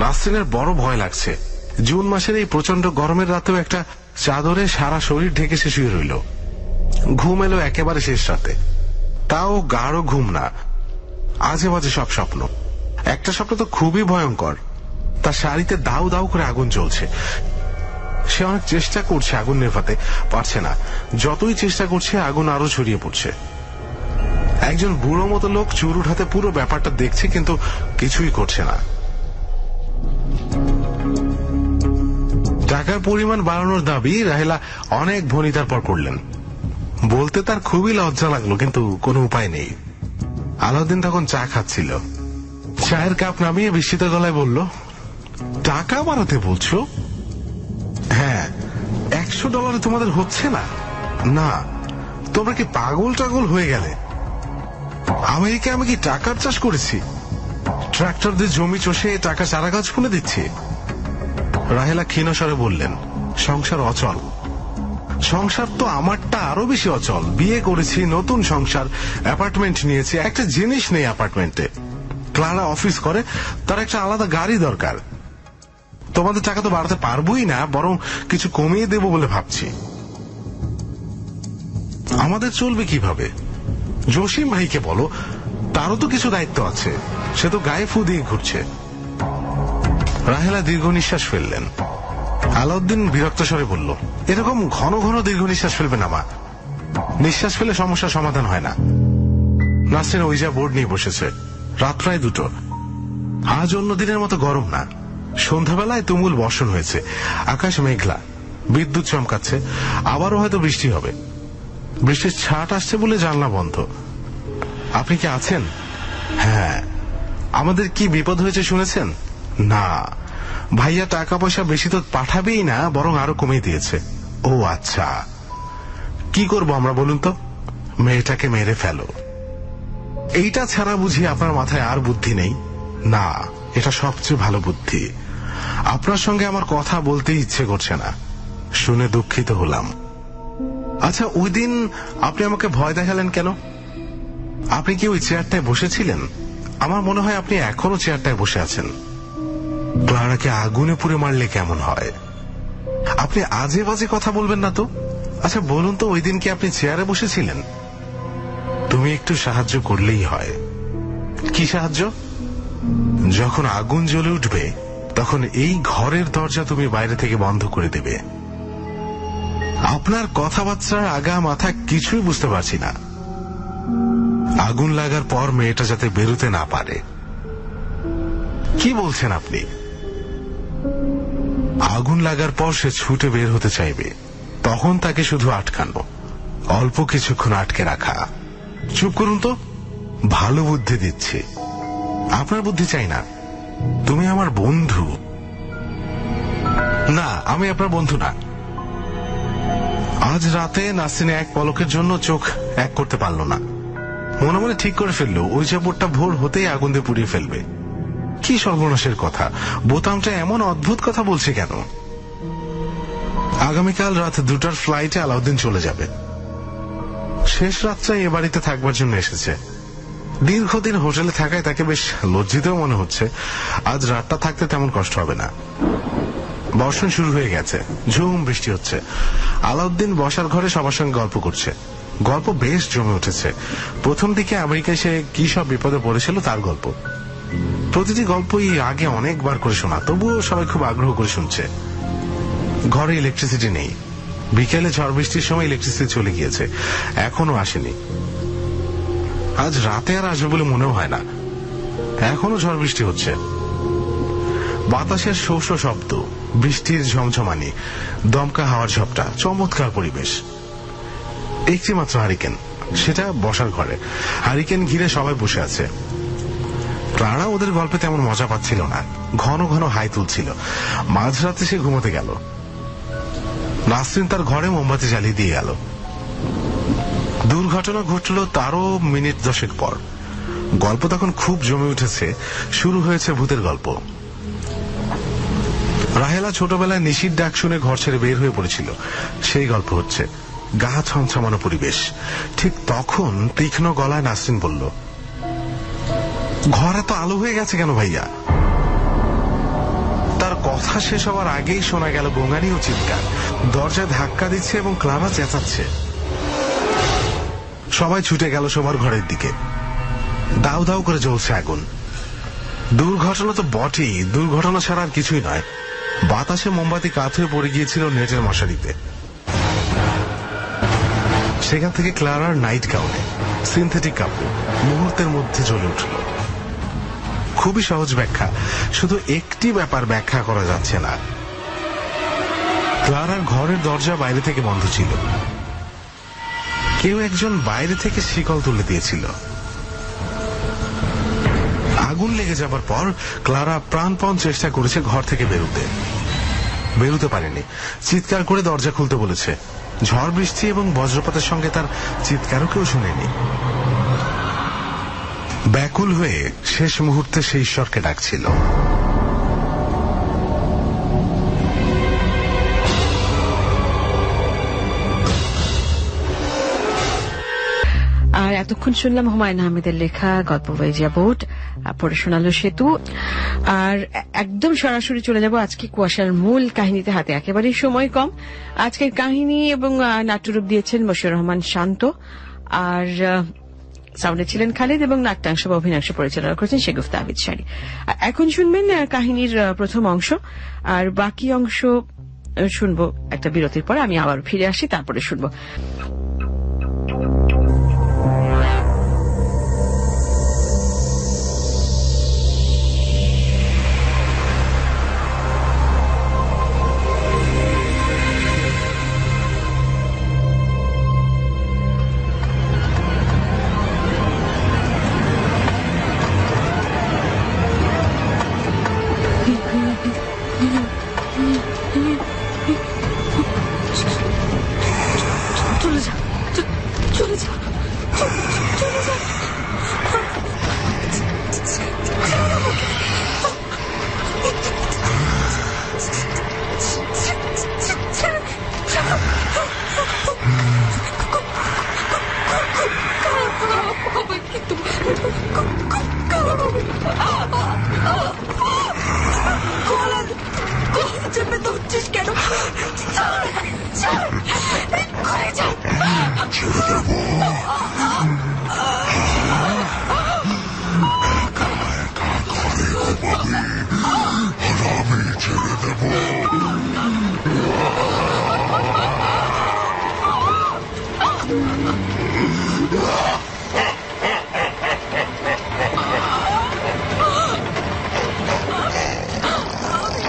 নাসরিনের বড় ভয় লাগছে। জুন মাসের এই প্রচন্ড গরমের রাতেও একটা চাদরে সারা শরীর ঢেকে সে শুয়ে রইল। ঘুম এলো একেবারে শেষ রাতে, তাও গাঢ় ঘুম না, আজে বাজে সব স্বপ্ন। একটা স্বপ্ন তো খুবই ভয়ঙ্কর। তার শাড়িতে দাউ দাউ করে আগুন জ্বলছে। সে অনেক চেষ্টা করছে আগুন নেভাতে, পারছে না। যতই চেষ্টা করছে আগুন আরো ছড়িয়ে পড়ছে। একজন বুড়ো মতো লোক চুরুট হাতে পুরো ব্যাপারটা দেখছে, কিন্তু কিছুই করছে না। টাকার পরিমাণ বাড়ানোর দাবি রাহেলা অনেক ভনিতার পর করলেন। বলতে তার খুবই লজ্জা লাগলো, কিন্তু কোনো উপায় নেই। আলাউদ্দিন তখন চা খাচ্ছিল। চায়ের কাপ নামিয়ে বিস্মিত গলায় বলল, টাকা বাড়াতে বলছো? হ্যাঁ। $100 তোমাদের হচ্ছে না? না। তোমরা কি পাগল টাগল হয়ে গেলে? আমেরিকায় আমি কি টাকার চাষ করেছি? ট্রাক্টর দিয়ে জমি চষে টাকা চারা গাছ খুলে দিচ্ছি? রাহেলা ক্ষীণ স্বরে বললেন, সংসার অচল। সংসার তো আমারটা আরো বেশি অচল। বিয়ে করেছি, নতুন সংসার, অ্যাপার্টমেন্ট নিয়েছি। একটা জিনিস নেই অ্যাপার্টমেন্টে। ক্লারা অফিস করে, তার একটা আলাদা গাড়ি দরকার। তোমাদের টাকা তো বাড়াতে পারবোই না, বরং কিছু কমিয়ে দেব বলে ভাবছি। আমাদের চলবে কিভাবে? জসিম ভাইকে বলো, তারও তো কিছু দায়িত্ব আছে। সে তো গায়ে ফু দিয়ে ঘুরছে। রাহেলা দীর্ঘ নিঃশ্বাস ফেললেন। আলাউদ্দিন বিরক্ত স্বরে বলল, এরকম ঘন ঘন দীর্ঘ নিঃশ্বাস ফেলবে না মা। নিঃশ্বাস ফেলে সমস্যার সমাধান হয় না। নাসরিন ওইজা বোর্ড নিয়ে বসেছে। রাত প্রায় 2টো। আজ অন্য দিনের মতো গরম না। সন্ধ্যাবেলায় তুমুল বর্ষণ হয়েছে, আকাশ মেঘলা, বিদ্যুৎ চমকাচ্ছে, আবারও হয়তো বৃষ্টি হবে। বৃষ্টির ছাট আসছে বলে জানলা বন্ধ। আপনি কি আছেন? হ্যাঁ। আমাদের কি বিপদ হয়েছে শুনেছেন? না, ভাইয়া টাকা পয়সা বেশি তো পাঠাবেই না, বরং আরো কমিয়ে দিয়েছে। ও আচ্ছা, কি করব আমরা বলুন তো? মেয়েটাকে মেরে ফেলো। এইটা ছাড়া বুঝি আপনার মাথায় আর বুদ্ধি নেই? না, এটা সবচেয়ে ভালো বুদ্ধি। আপনার সঙ্গে আমার কথা বলতে ইচ্ছে করছে না, শুনে দুঃখিত হলাম। আচ্ছা, ওই দিন আপনি আমাকে ভয় দেখালেন কেন? আপনি কি ওই চেয়ারটায় বসেছিলেন? আমার মনে হয় আপনি এখনো চেয়ারটায় বসে আছেন। ক্লারাকে আগুনে পুড়ে মারলে কেমন হয়? আপনি আজে বাজে কথা বলবেন না তো। আচ্ছা বলুন তো, ওই দিন কি আপনি চেয়ারে বসেছিলেন? তুমি একটু সাহায্য করলেই হয়। কি সাহায্য? যখন আগুন জ্বলে উঠবে তখন এই ঘরের দরজা তুমি বাইরে থেকে বন্ধ করে দেবে। আপনার কথাবার্তার আগা মাথা কিছুই বুঝতে পারছি না। আগুন লাগার পর মেয়েটা যাতে বেরোতে না পারে। কি বলছেন আপনি? আগুন লাগার পর সে ছুটে বের হতে চাইবে, তখন তাকে শুধু আটকানো, অল্প কিছুক্ষণ আটকে রাখা। চুপ করুন তো, ভালো বুদ্ধি দিচ্ছি। আপনার বুদ্ধি চাই না, তুমি আমার বন্ধু। না, আমি আপনার বন্ধু না। আজ রাতে নাসরিন এক পলকের জন্য চোখ এক করতে পারল না। মনে মনে ঠিক করে ফেললো ওই চাপড়টা ভোর হতেই আগুন দিয়ে পুড়িয়ে ফেলবে। কি সর্বনাশের কথা! বোতামটা এমন অদ্ভুত কথা বলছে কেন? আগামীকাল রাত 2টার ফ্লাইটে আলাউদ্দিন চলে যাবে। শেষ রাতটা এ বাড়িতে থাকবার জন্য এসেছে। দীর্ঘদিন হোটেলে থাকায় তাকে বেশ লজ্জিত মনে হচ্ছে। আজ রাতটা থাকতে তেমন কষ্ট হবে না। বর্ষণ শুরু হয়ে গেছে, ঝুম বৃষ্টি হচ্ছে। আলাউদ্দিন বসার ঘরে সবার সঙ্গে গল্প করছে। গল্প বেশ জমে উঠেছে। প্রথম দিকে আমেরিকায় সে কি সব বিপদে পড়েছিল তার গল্প। প্রতিটি গল্পই আগে অনেকবার করে শোনা, তবুও সবাই খুব আগ্রহ করে শুনছে। ঘরে ইলেকট্রিসিটি নেই। বিকেলে ঝড় বৃষ্টির সময় ইলেকট্রিসিটি চলে গিয়েছে, এখনো আসেনি। আজ রাতে আর আসবে বলে মনেও হয় না। এখনো ঝড় বৃষ্টি হচ্ছে। বাতাসের শো শো শব্দ, বৃষ্টির ঝমঝমানি, দমকা হাওয়ার ঝপটা, চমৎকার পরিবেশ। একটি মাত্র হারিকেন, সেটা বসার ঘরে। হারিকেন ঘিরে সবাই বসে আছে। ক্লারা ওদের গল্পে তেমন মজা পাচ্ছিল না, ঘন ঘন হাই তুলছিল। মাঝরাতে সে ঘুমোতে গেল। নাসরিন তার ঘরে মোমবাতি জ্বালিয়ে দিয়ে গেল। দুর্ঘটনা ঘটল তারও মিনিট 10 পর। গল্প তখন খুব জমে উঠেছে। শুরু হয়েছে ভূতের গল্প। রাহেলা ছোটবেলায় নিশির ডাক শুনে ঘর ছেড়ে বের হয়ে পড়েছিল, সেই গল্প হচ্ছে। গা ছমছমানো পরিবেশ। ঠিক তখন তীক্ষ্ণ গলায় নাসরিন বলল, ঘর এত আলো হয়ে গেছে কেন ভাইয়া? তার কথা শেষ হওয়ার আগেই শোনা গেল গোঙানি ও চিৎকার। দরজায় ধাক্কা দিচ্ছে এবং ক্লারা চেঁচাচ্ছে। সবাই ছুটে গেল শোবার ঘরের দিকে। দাউ দাউ করে জ্বলছে আগুন। দুর্ঘটনা তো বটেই, দুর্ঘটনা ছাড়া আর কিছুই নয়। বাতাসে মোমবাতি কাত হয়ে পড়ে গিয়েছিল নেটের মশারিতে। সেখান থেকে ক্লারার নাইট গাউনে সিনথেটিক কাপড় মুহূর্তের মধ্যে জ্বলে উঠল। খুবই সহজ ব্যাখ্যা, শুধু একটি ব্যাপার ব্যাখ্যা করা যাচ্ছে না। ক্লারার ঘরের দরজা বাইরে থেকে বন্ধ ছিল। কেউ একজন বাইরে থেকে শিকল তুলে দিয়েছিল। আগুন লেগে যাবার পর ক্লারা প্রাণপণ চেষ্টা করেছে ঘর থেকে বেরোতে পারেনি। চিৎকার করে দরজা খুলতে বলেছে। ঝড় বৃষ্টি এবং বজ্রপাতের সঙ্গে তার চিৎকারও কেউ শোনেনি। ব্যাকুল হয়ে শেষ মুহূর্তে সে ঈশ্বরকে ডাকছিল। আর এতক্ষণ শুনলাম হুমায়ুন আহমেদের লেখা গল্প ওয়েজিয়া বোট, পড়ে শোনালো সেতু। আর একদম সরাসরি চলে যাব আজকে কুয়াশার মূল কাহিনীতে। হাতে একেবারেই সময় কম। আজকের কাহিনী এবং নাট্যরূপ দিয়েছেন মশিউর রহমান শান্ত, আর সাউন্ডে ছিলেন খালিদ, এবং নাট্যাংশ বা অভিনয়াংশ পরিচালনা করেছেন শেগুফতা আবিদ শাড়ি। এখন শুনবেন কাহিনীর প্রথম অংশ, আর বাকি অংশ শুনবো একটা বিরতির পরে। আমি আবার ফিরে আসি, তারপরে শুনবো। চলে যা, চলে যা, চলে যা। চেপে ধরছিস কেন? আমি ছেড়ে দেবো।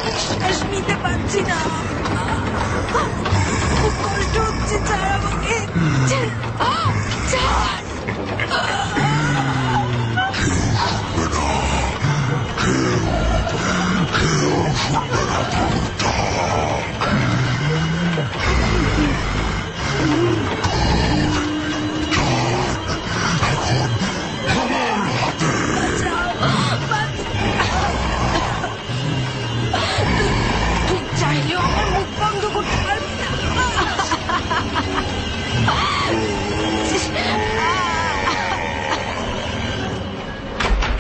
নিঃশ্বাস নিতে পারছি না, খুব কষ্ট হচ্ছে, ছাড় আমাকে, ছাড়। তুই চাইলেও আমার মুখ বন্ধ করতে পারবি না।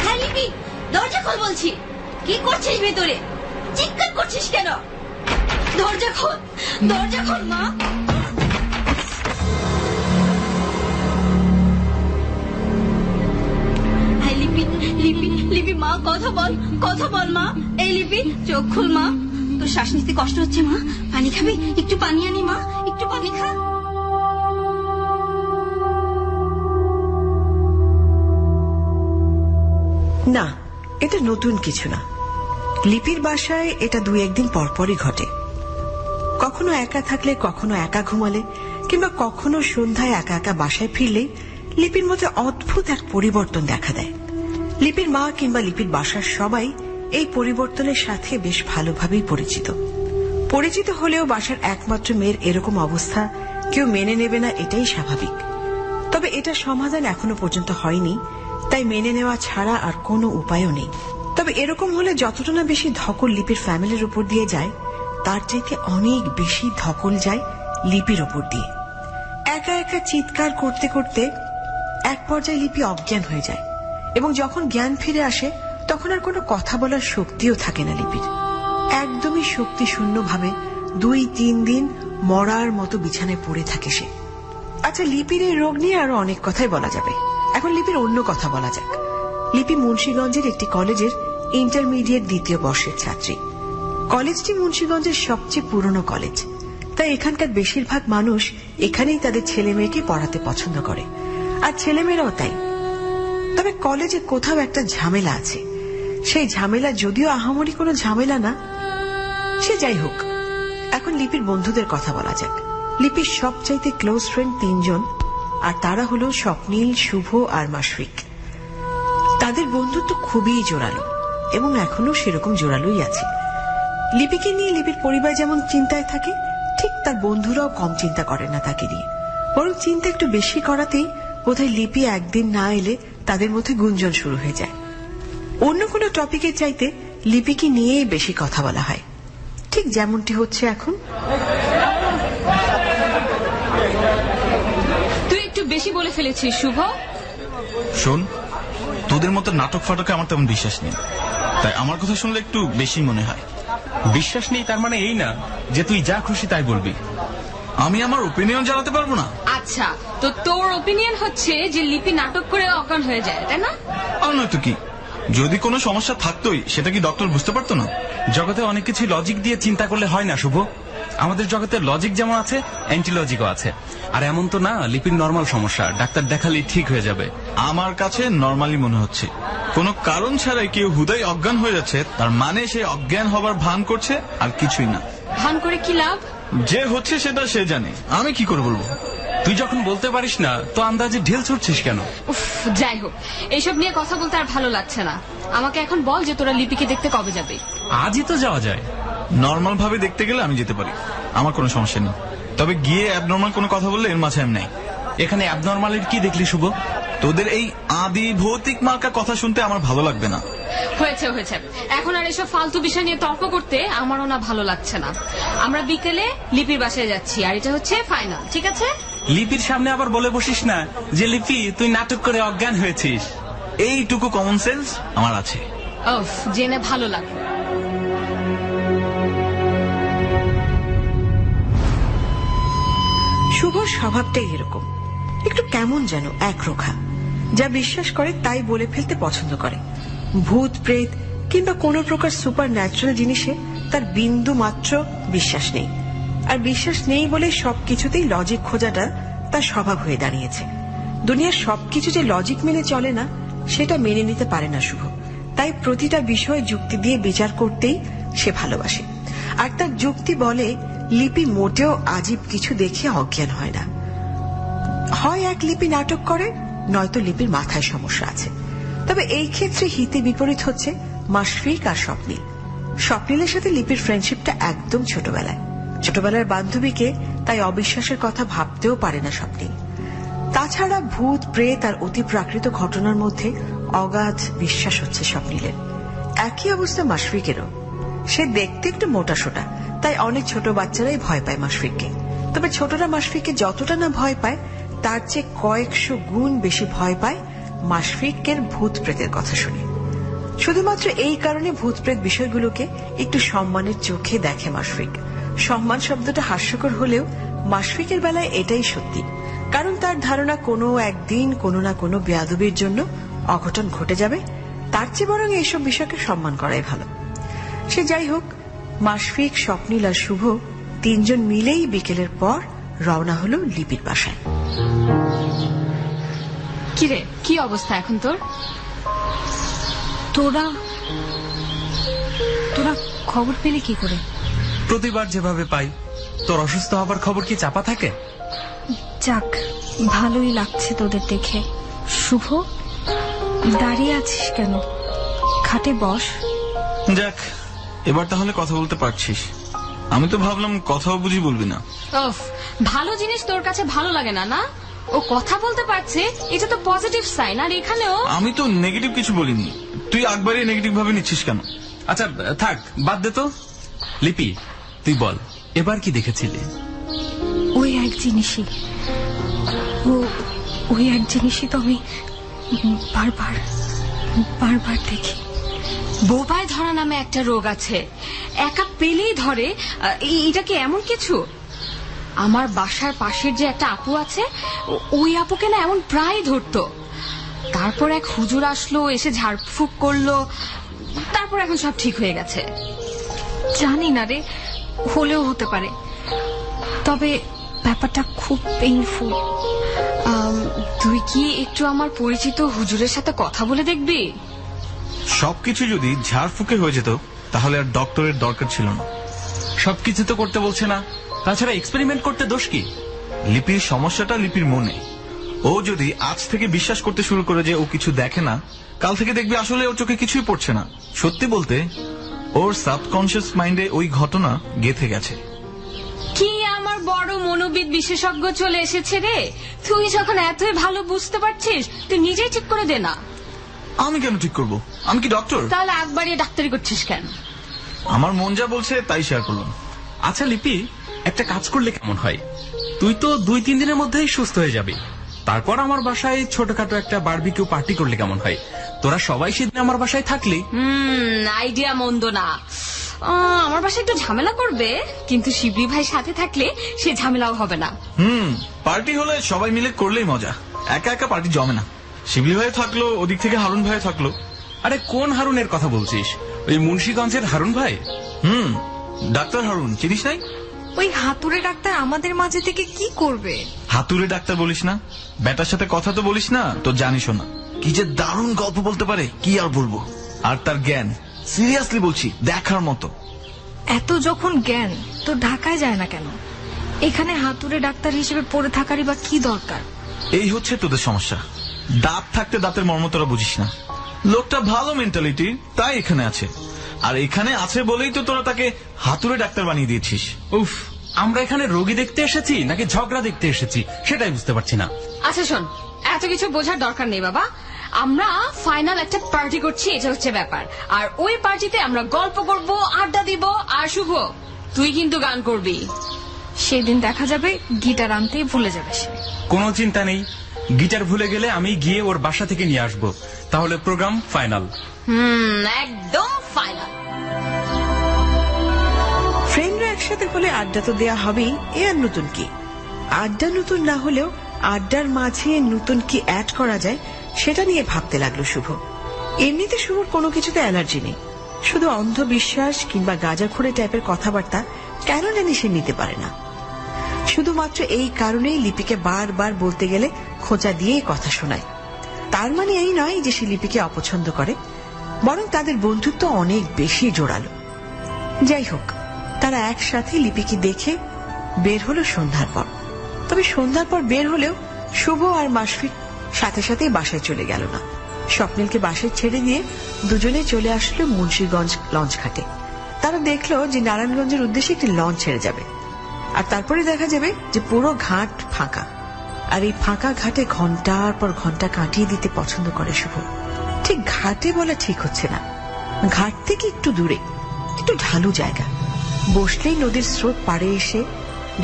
হ্যাঁ লিপি, দরজা খোল বলছি। কি করছিস ভেতরে? চিৎকার করছিস কেন? দরজা খোল, দরজা খোল মা। হ্যাঁ লিপি, লিপি, লিপি মা, কথা বল, কথা বল মা। এই লিপি, চোখ খুল মা। তোর শ্বাস নিতে কষ্ট হচ্ছে মা, পানি খাবি? একটু পানি আনি মা, একটু পানি খা। না, এটা নতুন কিছু না। লিপির বাসায় এটা 2-1 দিন পরপরই ঘটে। কখনো একা থাকলে, কখনো একা ঘুমালে, কিংবা কখনো সন্ধ্যায় একা একা বাসায় ফিরলেই লিপির মধ্যে অদ্ভুত এক পরিবর্তন দেখা দেয়। লিপির মা কিংবা লিপির বাসার সবাই এই পরিবর্তনের সাথে বেশ ভালোভাবেই পরিচিত হলেও বাসার একমাত্র মেয়ের এরকম অবস্থা কেউ মেনে নেবে না, এটাই স্বাভাবিক। তবে এটা সমাধান এখনো পর্যন্ত হয়নি, তাই মেনে নেওয়া ছাড়া আর কোনো উপায়ও নেই। তবে এরকম হলে যতটা না বেশি ধকল লিপির ফ্যামিলির উপর দিয়ে যায়, তার চাইতে অনেক বেশি ধকল যায় লিপির উপর দিয়ে। একা একা চিৎকার করতে করতে এক পর্যায়ে লিপি অজ্ঞান হয়ে যায়, এবং যখন জ্ঞান ফিরে আসে তখন আর কোনো কথা বলার শক্তিও থাকে না লিপির। একদমই শক্তি শূন্যভাবে 2-3 দিন মরার মতো বিছানায় পড়ে থাকে সে। আচ্ছা, লিপির এই রোগ নিয়ে আরো অনেক কথাই বলা যাবে। এখন লিপির অন্য কথা বলা যাক। লিপি মুন্সিগঞ্জের একটি কলেজের ইন্টারমিডিয়েট 2য় বর্ষের ছাত্রী। কলেজটি মুন্সিগঞ্জের সবচেয়ে পুরনো কলেজ, তাই এখানকার বেশিরভাগ মানুষ এখানেই তাদের ছেলে মেয়েকে পড়াতে পছন্দ করে, আর ছেলেমেয়েরাও তাই। তবে কলেজে কোথাও একটা ঝামেলা আছে। সেই ঝামেলা যদিও আহামরি কোনো ঝামেলা না, সে যাই হোক। এখন লিপির বন্ধুদের কথা বলা যাক। লিপির সবচাইতে ক্লোজ ফ্রেন্ড 3 জন, আর তারা হলো স্বপ্নীল, শুভ আর মাশরিক। তাদের বন্ধুত্ব খুবই জোরালো, এবং এখনো সেরকম জোরালোই আছে। লিপিকে নিয়ে লিপির পরিবার যেমন চিন্তায় থাকে, ঠিক তার বন্ধুরাও কম চিন্তা করে না তাকে নিয়ে, বরং চিন্তা একটু বেশি করাতেই বোধহয় লিপি একদিন না এলে তাদের মধ্যে গুঞ্জন শুরু হয়ে যায়। অন্য কোনো টপিকের চাইতে লিপিকে নিয়েই বেশি কথা বলা হয়, ঠিক যেমনটি হচ্ছে এখন। তুই একটু বেশি বলে ফেলেছিস শুভ। শোন, তোদের মতো নাটক ফাটকে আমার তেমন বিশ্বাস নেই, তাই আমার কথা শুনলে একটু বেশি মনে হয়। বিশ্বাস নেই তার মানে এই না যে তুই যা খুশি তাই বলবি। আমি আমার ওপিনিয়ন জানাতে পারবো না। আচ্ছা, তো তোর ওপিনিয়ন হচ্ছে যে লিপি নাটক করে অজ্ঞান হয়ে যায়, তাই না? আর নয়তো কি, যদি কোনো সমস্যা থাকতোই সেটা কি ডক্টর বুঝতে পারতো না? জগতে অনেক কিছু লজিক দিয়ে চিন্তা করলে হয় না শুভ। আমাদের জগতে লজিক যেমন আছে, অ্যান্টি লজিকও আছে। আর এমন তো না লিপির নরমাল সমস্যা, ডাক্তার দেখালেই ঠিক হয়ে যাবে। আমার কাছে নরমালি মনে হচ্ছে কোনো কারণ ছাড়াই কেউ হুদাই অজ্ঞান হয়ে যাচ্ছে, তার মানে সে অজ্ঞান হবার ভান করছে, আর কিছুই না। ভান করে কি লাভ? যে হচ্ছে সেটা সে জানে, আমি কি করে বলবো? তুই যখন বলতে পারিস না তো আন্দাজে ঢিল ছুটছিস কেন? উফ, যাই হোক, এইসব নিয়ে কথা বলতে আর ভালো লাগছে না। আমাকে এখন বল যে তোরা লিপিকে দেখতে কবে যাবে? আজই তো যাওয়া যায়। নর্মাল ভাবে দেখতে গেলে আমি যেতে পারি, আমার কোনো সমস্যা নেই। তবে গিয়ে অ্যাবনর্মাল কোনো কথা বললে এর মাঝে আমি নাই। এখানে অ্যাবনর্মালের কি দেখলি শুভ? তোদের এই আদি ভৌতিক মার্কা কথা শুনতে আমার ভালো লাগবে না। হয়েছে হয়েছে, এখন আর এসব ফালতু বিষয় নিয়ে তর্ক করতে আমারও না ভালো লাগছে না। আমরা বিকেলে লিপির বাসায় যাচ্ছি, আর এটা হচ্ছে ফাইনাল, ঠিক আছে? লিপির সামনে আবার বলে বসিস না যে লিপি তুই নাটক করে অজ্ঞান হয়েছিস। এইটুকু কমন সেন্স আমার আছে। উফ, জেনে ভালো লাগলো। শুভর স্বভাবটাই এরকম, একটু কেমন যেন একরোখা। যা বিশ্বাস করে তাই বলে ফেলতে পছন্দ করে। ভূত প্রেত কিংবা কোন প্রকার সুপার ন্যাচারাল জিনিসে তার বিন্দু মাত্র বিশ্বাস নেই। আর বিশ্বাস নেই বলে সবকিছুতেই লজিক খোঁজাটা তার স্বভাব হয়ে দাঁড়িয়েছে। দুনিয়ার সবকিছু যে লজিক মেনে চলে না সেটা মেনে নিতে পারে না শুভ। তাই প্রতিটা বিষয় যুক্তি দিয়ে বিচার করতেই সে ভালোবাসে। আর তার যুক্তি বলে লিপি মোটেও আজীব কিছু দেখে অজ্ঞান হয় না। হয় এক লিপি নাটক করে, নয়তো লিপির মাথায় সমস্যা আছে। তবে এই ক্ষেত্রে হিতে বিপরীত হচ্ছে মাশফিক আর স্বপ্নিল। স্বপ্নিলের সাথে লিপির ফ্রেন্ডশিপটা একদম ছোটবেলার বান্ধবীকে তাই অবিশ্বাসের কথা ভাবতেও পারে না স্বপ্নিল। তাছাড়া ভূত প্রেত আর অতি প্রাকৃত ঘটনার মধ্যে অগাধ বিশ্বাস হচ্ছে স্বপ্নিলের। একই অবস্থা মাশফিকেরও। সে দেখতে একটু মোটা সোটা, তাই অনেক ছোট বাচ্চারাই ভয় পায় মাশফিককে। তবে ছোটরা মাশফিককে যতটা না ভয় পায় তার চেয়ে কয়েকশো গুণ বেশি ভয় পায় মাশফিকের ভূত প্রেতের কথা শুনে। শুধুমাত্র এই কারণে ভূত প্রেত বিষয়গুলোকে একটু সম্মানের চোখে দেখে মাশফিক। সম্মান শব্দটা হাস্যকর হলেও মাশফিকের বেলায় এটাই সত্যি, কারণ তার ধারণা কোনো একদিন কোনো না কোনো বেয়াদবির জন্য অঘটন ঘটে যাবে। তার চেয়ে বরং এইসব বিষয়কে সম্মান করাই ভালো। সে যাই হোক, মাশফিক, স্বপ্নিল আর শুভ তিনজন মিলেই বিকেলের পর রওনা হলো লিপির বাসায়। কিরে, কি অবস্থা এখন তোর? তোরা খবর পেলে কি করে? প্রতিবার যেভাবে পাই। তোর অসুস্থ হবার খবর কি চাপা থাকে? যাক, ভালোই লাগছে তোদের দেখে। শুভ, দাঁড়িয়ে আছিস কেন? খাটে বস। যাক, এবার তাহলে কথা বলতে পারছিস। আমি তো ভাবলাম কথাও বুঝি বলবি না। উফ, ভালো জিনিস তোর কাছে ভালো লাগে না? না, ও কথা বলতে পারছে, এটা তো পজিটিভ সাইন। আর এখানেও আমি তো নেগেটিভ কিছু বলিনি, তুই একবারই নেগেটিভ ভাবে নিচ্ছিস কেন? আচ্ছা থাক, বাদ দে তো। লিপি, তুই বল, এবার কি দেখেছিলি? ওই এক জিনিসই তো আমি বারবার দেখি। বোবায় ধরা নামে একটা রোগ আছে, একা পেলেই ধরে। এটা কি এমন কিছু? আমার বাসার পাশের যে একটা আপু আছে, ওই আপুকে না এমন প্রায় ধরতো। তারপর এক হুজুর আসলো, এসে ঝাড়ফুঁক করলো, তারপর এখন সব ঠিক হয়ে গেছে। জানি না রে, হলেও হতে পারে। তবে ব্যাপারটা খুব পেইনফুল। তুই কি একটু আমার পরিচিত হুজুরের সাথে কথা বলে দেখবি? সবকিছু যদি ঝাড়ফুঁকে হয়ে যেত তাহলে আর ডক্টরের দরকার ছিল না। সবকিছু তো করতে বলছে না, তাছাড়া এক্সপেরিমেন্ট করতে দোষ কি? লিপির সমস্যাটা লিপির মনে। ও যদি আজ থেকে বিশ্বাস করতে শুরু করে যে ও কিছু দেখে না, কাল থেকে দেখবি আসলে ওর চোখে কিছুই পড়ছে না। সত্যি বলতে ওর সাবকনশিয়াস মাইন্ডে ওই ঘটনা গেঁথে গেছে। কি আমার বড় মনোবিদ বিশেষজ্ঞ চলে এসেছে রে! তুই যখন এতই ভালো বুঝতে পারছিস, তুই নিজেই ঠিক করে দে না। আমি কেন ঠিক করব? আমি কি ডক্টর? তাহলে একবারই ডাক্তারি করছিস কেন? আমার মন যা বলছে তাই শেয়ার করলাম। আচ্ছা লিপি, একটা কাজ করলে কেমন হয়? তুই তো 2-3 দিনের মধ্যেই সুস্থ হয়ে যাবি। তারপর আমার বাসায় ছোটখাটো একটা বারবিকিউ পার্টি করলে কেমন হয়? তোরা সবাই সেদিন আমার বাসায় থাকলি। আইডিয়া মন্দ না। আমার বাসায় একটু ঝামেলা করবে, কিন্তু শিবলি ভাই সাথে থাকলে সে ঝামেলাও হবে না। পার্টি হলে সবাই মিলে করলেই মজা, একা একা পার্টি জমে না। শিবলি ভাই থাকলো, ওদিক থেকে হারুন ভাই থাকলো। আরে কোন হারুনের কথা বলছিস? ওই মুন্সিগঞ্জের হারুন ভাই? ডাক্তার হারুন, চিনিস নাই? ওই হাতুড়ে ডাক্তার আমাদের মাঝে থেকে কি করবে? হাতুড়ে ডাক্তার বলিস না, বেটার সাথে কথা তো বলিস না, তো জানিসও না। কি যে দারুণ গল্প বলতে পারে, কি আর বলবো। আর তার জ্ঞান, সিরিয়াসলি বলছি, দেখার মতো। এত যখন জ্ঞান, তো ঢাকায় যায় না কেন? এখানে হাতুড়ে ডাক্তার হিসেবে পড়ে থাকারই বা কি দরকার? এই হচ্ছে তোদের সমস্যা। দাঁত থাকতে দাঁতের মর্ম তোরা বুঝিস না। লোকটা ভালো মেন্টালিটি, তাই এখানে আছে। আর এখানে আছে বলেই তো তোরা তাকে হাতুড়ে ডাক্তার বানিয়ে দিয়েছিস। উফ, আমরা এখানে রোগী দেখতে এসেছি নাকি ঝগড়া দেখতে এসেছি সেটাই বুঝতে পারছি না। আচ্ছা শোন, এত কিছু বোঝার দরকার নেই বাবা। আমরা ফাইনাল একটা পার্টি করছি, এটা হচ্ছে ব্যাপার। আর ওই পার্টিতে আমরা গল্প করব, আড্ডা দিব। আর শুভ, তুই কিন্তু গান করবি। সেদিন দেখা যাবে গিটার আনতেই ভুলে যাবে সে। কোনো চিন্তা নেই, গিটার ভুলে গেলে আমি গিয়ে ওর বাসা থেকে নিয়ে আসবো। তাহলে প্রোগ্রাম ফাইনাল। একদম ফাইনাল। ফ্রেন্ডরা একসাথে হলে আড্ডা তো দেয়া হবেই, এ আর নতুন কি। আড্ডা নতুন না হলেও আড্ডার মাঝে নতুন কি অ্যাড করা যায় সেটা নিয়ে ভাবতে লাগলো শুভ। এমনিতে শুভর কোনো কিছুতে অ্যালার্জি নেই, শুধু অন্ধবিশ্বাস কিংবা গাঁজাখোরে টাইপের কথাবার্তা কেন জানি সে নিতে পারে না। শুধুমাত্র এই কারণেই লিপিকে বারবার বলতে গেলে খোঁচা দিয়েই কথা শোনায়। তার মানে এই নয় যে সে লিপিকে অপছন্দ করে, বরং তাদের বন্ধুত্ব অনেক বেশি জোরালো। যাই হোক, তারা একসাথে লিপিকে দেখে বের হলো সন্ধ্যার পর। তবে সন্ধ্যার পর বের হলেও শুভ আর মাশফিক সাথে সাথেই বাসায় চলে গেল না। স্বপ্নিলকে বাসায় ছেড়ে দিয়ে দুজনে চলে আসলো মুন্সিগঞ্জ লঞ্চ ঘাটে। তারা দেখলো যে নারায়ণগঞ্জের উদ্দেশ্যে একটি লঞ্চ ছেড়ে যাবে, আর তারপরে দেখা যাবে যে পুরো ঘাট ফাঁকা। আর এই ফাঁকা ঘাটে ঘন্টার পর ঘন্টা কাটিয়ে দিতে পছন্দ করে শুভ। ঠিক ঘাটে বলা ঠিক হচ্ছে না, ঘাট থেকে একটু দূরে, একটু ঢালু জায়গা। বসলেই নদীর স্রোত পাড়ে এসে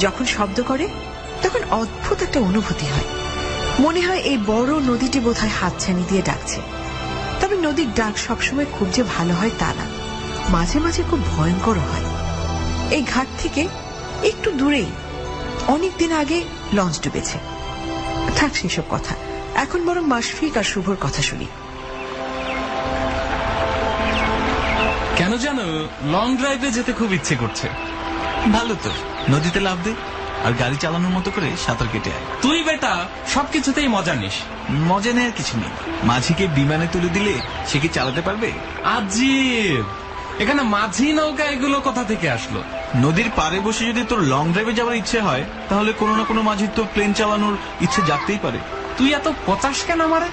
যখন শব্দ করে তখন অদ্ভুত একটা অনুভূতি হয়। মনে হয় এই বড় নদীটি বোধহয় হাতছানি দিয়ে ডাকছে। তবে নদীর ডাক সবসময় খুব যে ভালো হয় তা না, মাঝে মাঝে খুব ভয়ঙ্কর হয়। এই ঘাট থেকে একটু দূরেই অনেকদিন আগে লঞ্চ ডুবেছে। থাক সেসব কথা, এখন বরং মাশফিক আর শুভর কথা শুনি। কেন জানো, লং ড্রাইভে যেতে খুব ইচ্ছে করছে। ভালো তো, নদীতে লাফ দে আর গাড়ি চালানোর মতো করে সাঁতার কেটে আয়। তুই বেটা সবকিছুতেই মজা নিস। মজা নেওয়ার কিছু নেই। মাঝিকে বিমানে তুলে দিলে সে কি চালাতে পারবে? আজীব, এখানে মাঝি নৌকা এগুলো কোথা থেকে আসলো? নদীর পাড়ে বসে যদি তোর লং ড্রাইভে যাওয়ার ইচ্ছে হয়, তাহলে কোনো না কোনো মাঝির তো প্লেন চালানোর ইচ্ছে জাগতেই পারে। তুই এত পচাস কেন আমারে?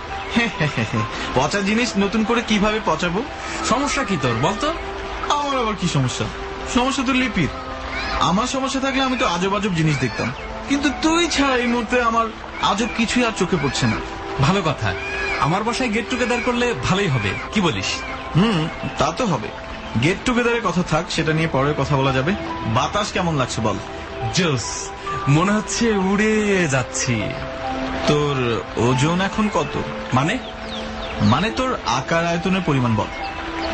পচা জিনিস নতুন করে কিভাবে পচাবো? সমস্যা কি তোর বলতো? আমার আবার কি সমস্যা? সমস্যা তো লিপির। আমার সমস্যা থাকলে আমি তো আজব আজব জিনিস দেখতাম, কিন্তু তুই ছাড়া এই মুহূর্তে আমার আজব কিছুই আর চোখে পড়ছে না। ভালো কথা, আমার বাসায় গেট টুগেদার করলে ভালোই হবে, কি বলিস? তা তো হবে। গেট টুগেদারের কথা থাক, সেটা নিয়ে পরে কথা বলা যাবে। বাতাস কেমন লাগছে বল? জোস, মনে হচ্ছে উড়ে যাচ্ছি। তোর ওজন এখন কত? মানে তোর আকার আয়তনের পরিমাণ বল।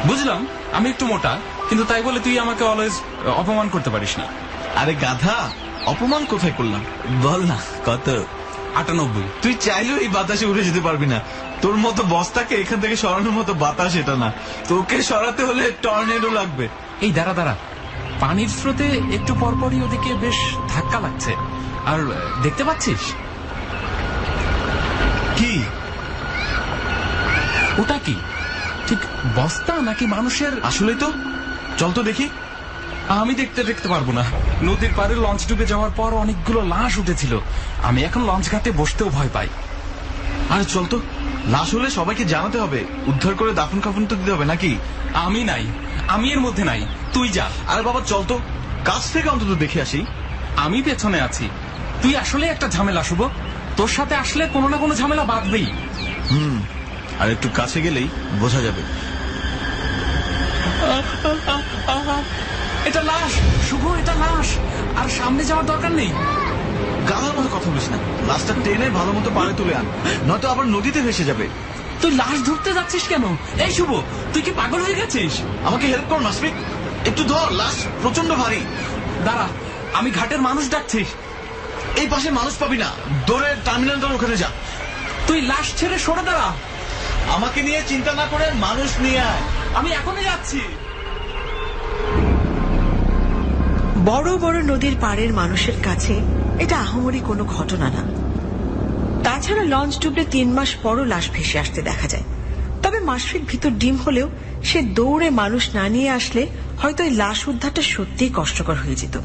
বুঝলাম আমি একটু মোটা, কিন্তু তাই বলে তুই আমাকে অলওয়েজ অপমান করতে পারিস না। আরে গাধা, অপমান কোথায় করলাম বল না কত? 98। তুই চাইলেও এই বাতাসে উড়ে যেতে পারবি না। তোর মতো বস্তাকে এখান থেকে সরানোর মতো বাতাস এটা না। তোকে সরাতে হলে টর্নেডো লাগবে। এই দাঁড়া দাঁড়া, পানির স্রোতে একটু পরপরই ওদিকে বেশ ধাক্কা লাগছে। আর দেখতে পাচ্ছিস কি ওটা? কি ঠিক বস্তা নাকি মানুষের? আসলে তো, চল তো দেখি। আমি দেখতে পারবো না। নদীর পাড়ে লঞ্চ ডুবে যাওয়ার পর অনেকগুলো লাশ উঠেছিল। আমি এখন লঞ্চ ঘাটে বসতেও ভয় পাই। আরে চল তো, লাশ হলে সবাইকে জানাতে হবে, উদ্ধার করে দাফন কাফন তো দিতে হবে নাকি? আমি নাই, আমি এর মধ্যে নাই, তুই যা। আরে বাবা চল তো, কাছ থেকে অন্তত দেখে আসি। আমি পেছনে আছি। তুই আসলে একটা ঝামেলা শুভ, তোর সাথে আসলে কোনো না কোনো ঝামেলা বাঁধবেই। আর একটু কাছে গেলেই বোঝা যাবে। এটা লাশ শুভ, এটা লাশ। আর সামনে যাওয়ার দরকার নেই। গাধার মতো কথা বলিস না। লাশটা টেনে ভালো মতো পাড়ে তুলে আন, নয়তো আবার নদীতে ভেসে যাবে। তুই লাশ ধরতে যাচ্ছিস কেন? এই শুভ, তুই কি পাগল হয়ে গেছিস? আমাকে হেল্প কর মাসফিক, একটু ধর। লাশ প্রচন্ড ভারী। দাঁড়া, আমি ঘাটের মানুষ ডাকছি। এই পাশে মানুষ পাবি না, দৌড়ে টার্মিনালটার ওখানে যা। তুই লাশ ছেড়ে সরে দাঁড়া। আমাকে নিয়ে চিন্তা না করে মানুষ নিয়ে আয়। আমি এখনই যাচ্ছি। বড় বড় নদীর পাড়ের মানুষের কাছে এটা আহামরি কোনো ঘটনা না। তাছাড়া লঞ্চ ডুবলে 3 মাস পরও লাশ ভেসে আসতে দেখা যায়। তবে মাসফিক ভিতর ডিম হলেও সে দৌড়ে মানুষ না নিয়ে আসলে হয়তো এই লাশ উদ্ধারটা সত্যিই কষ্টকর হয়ে যেত।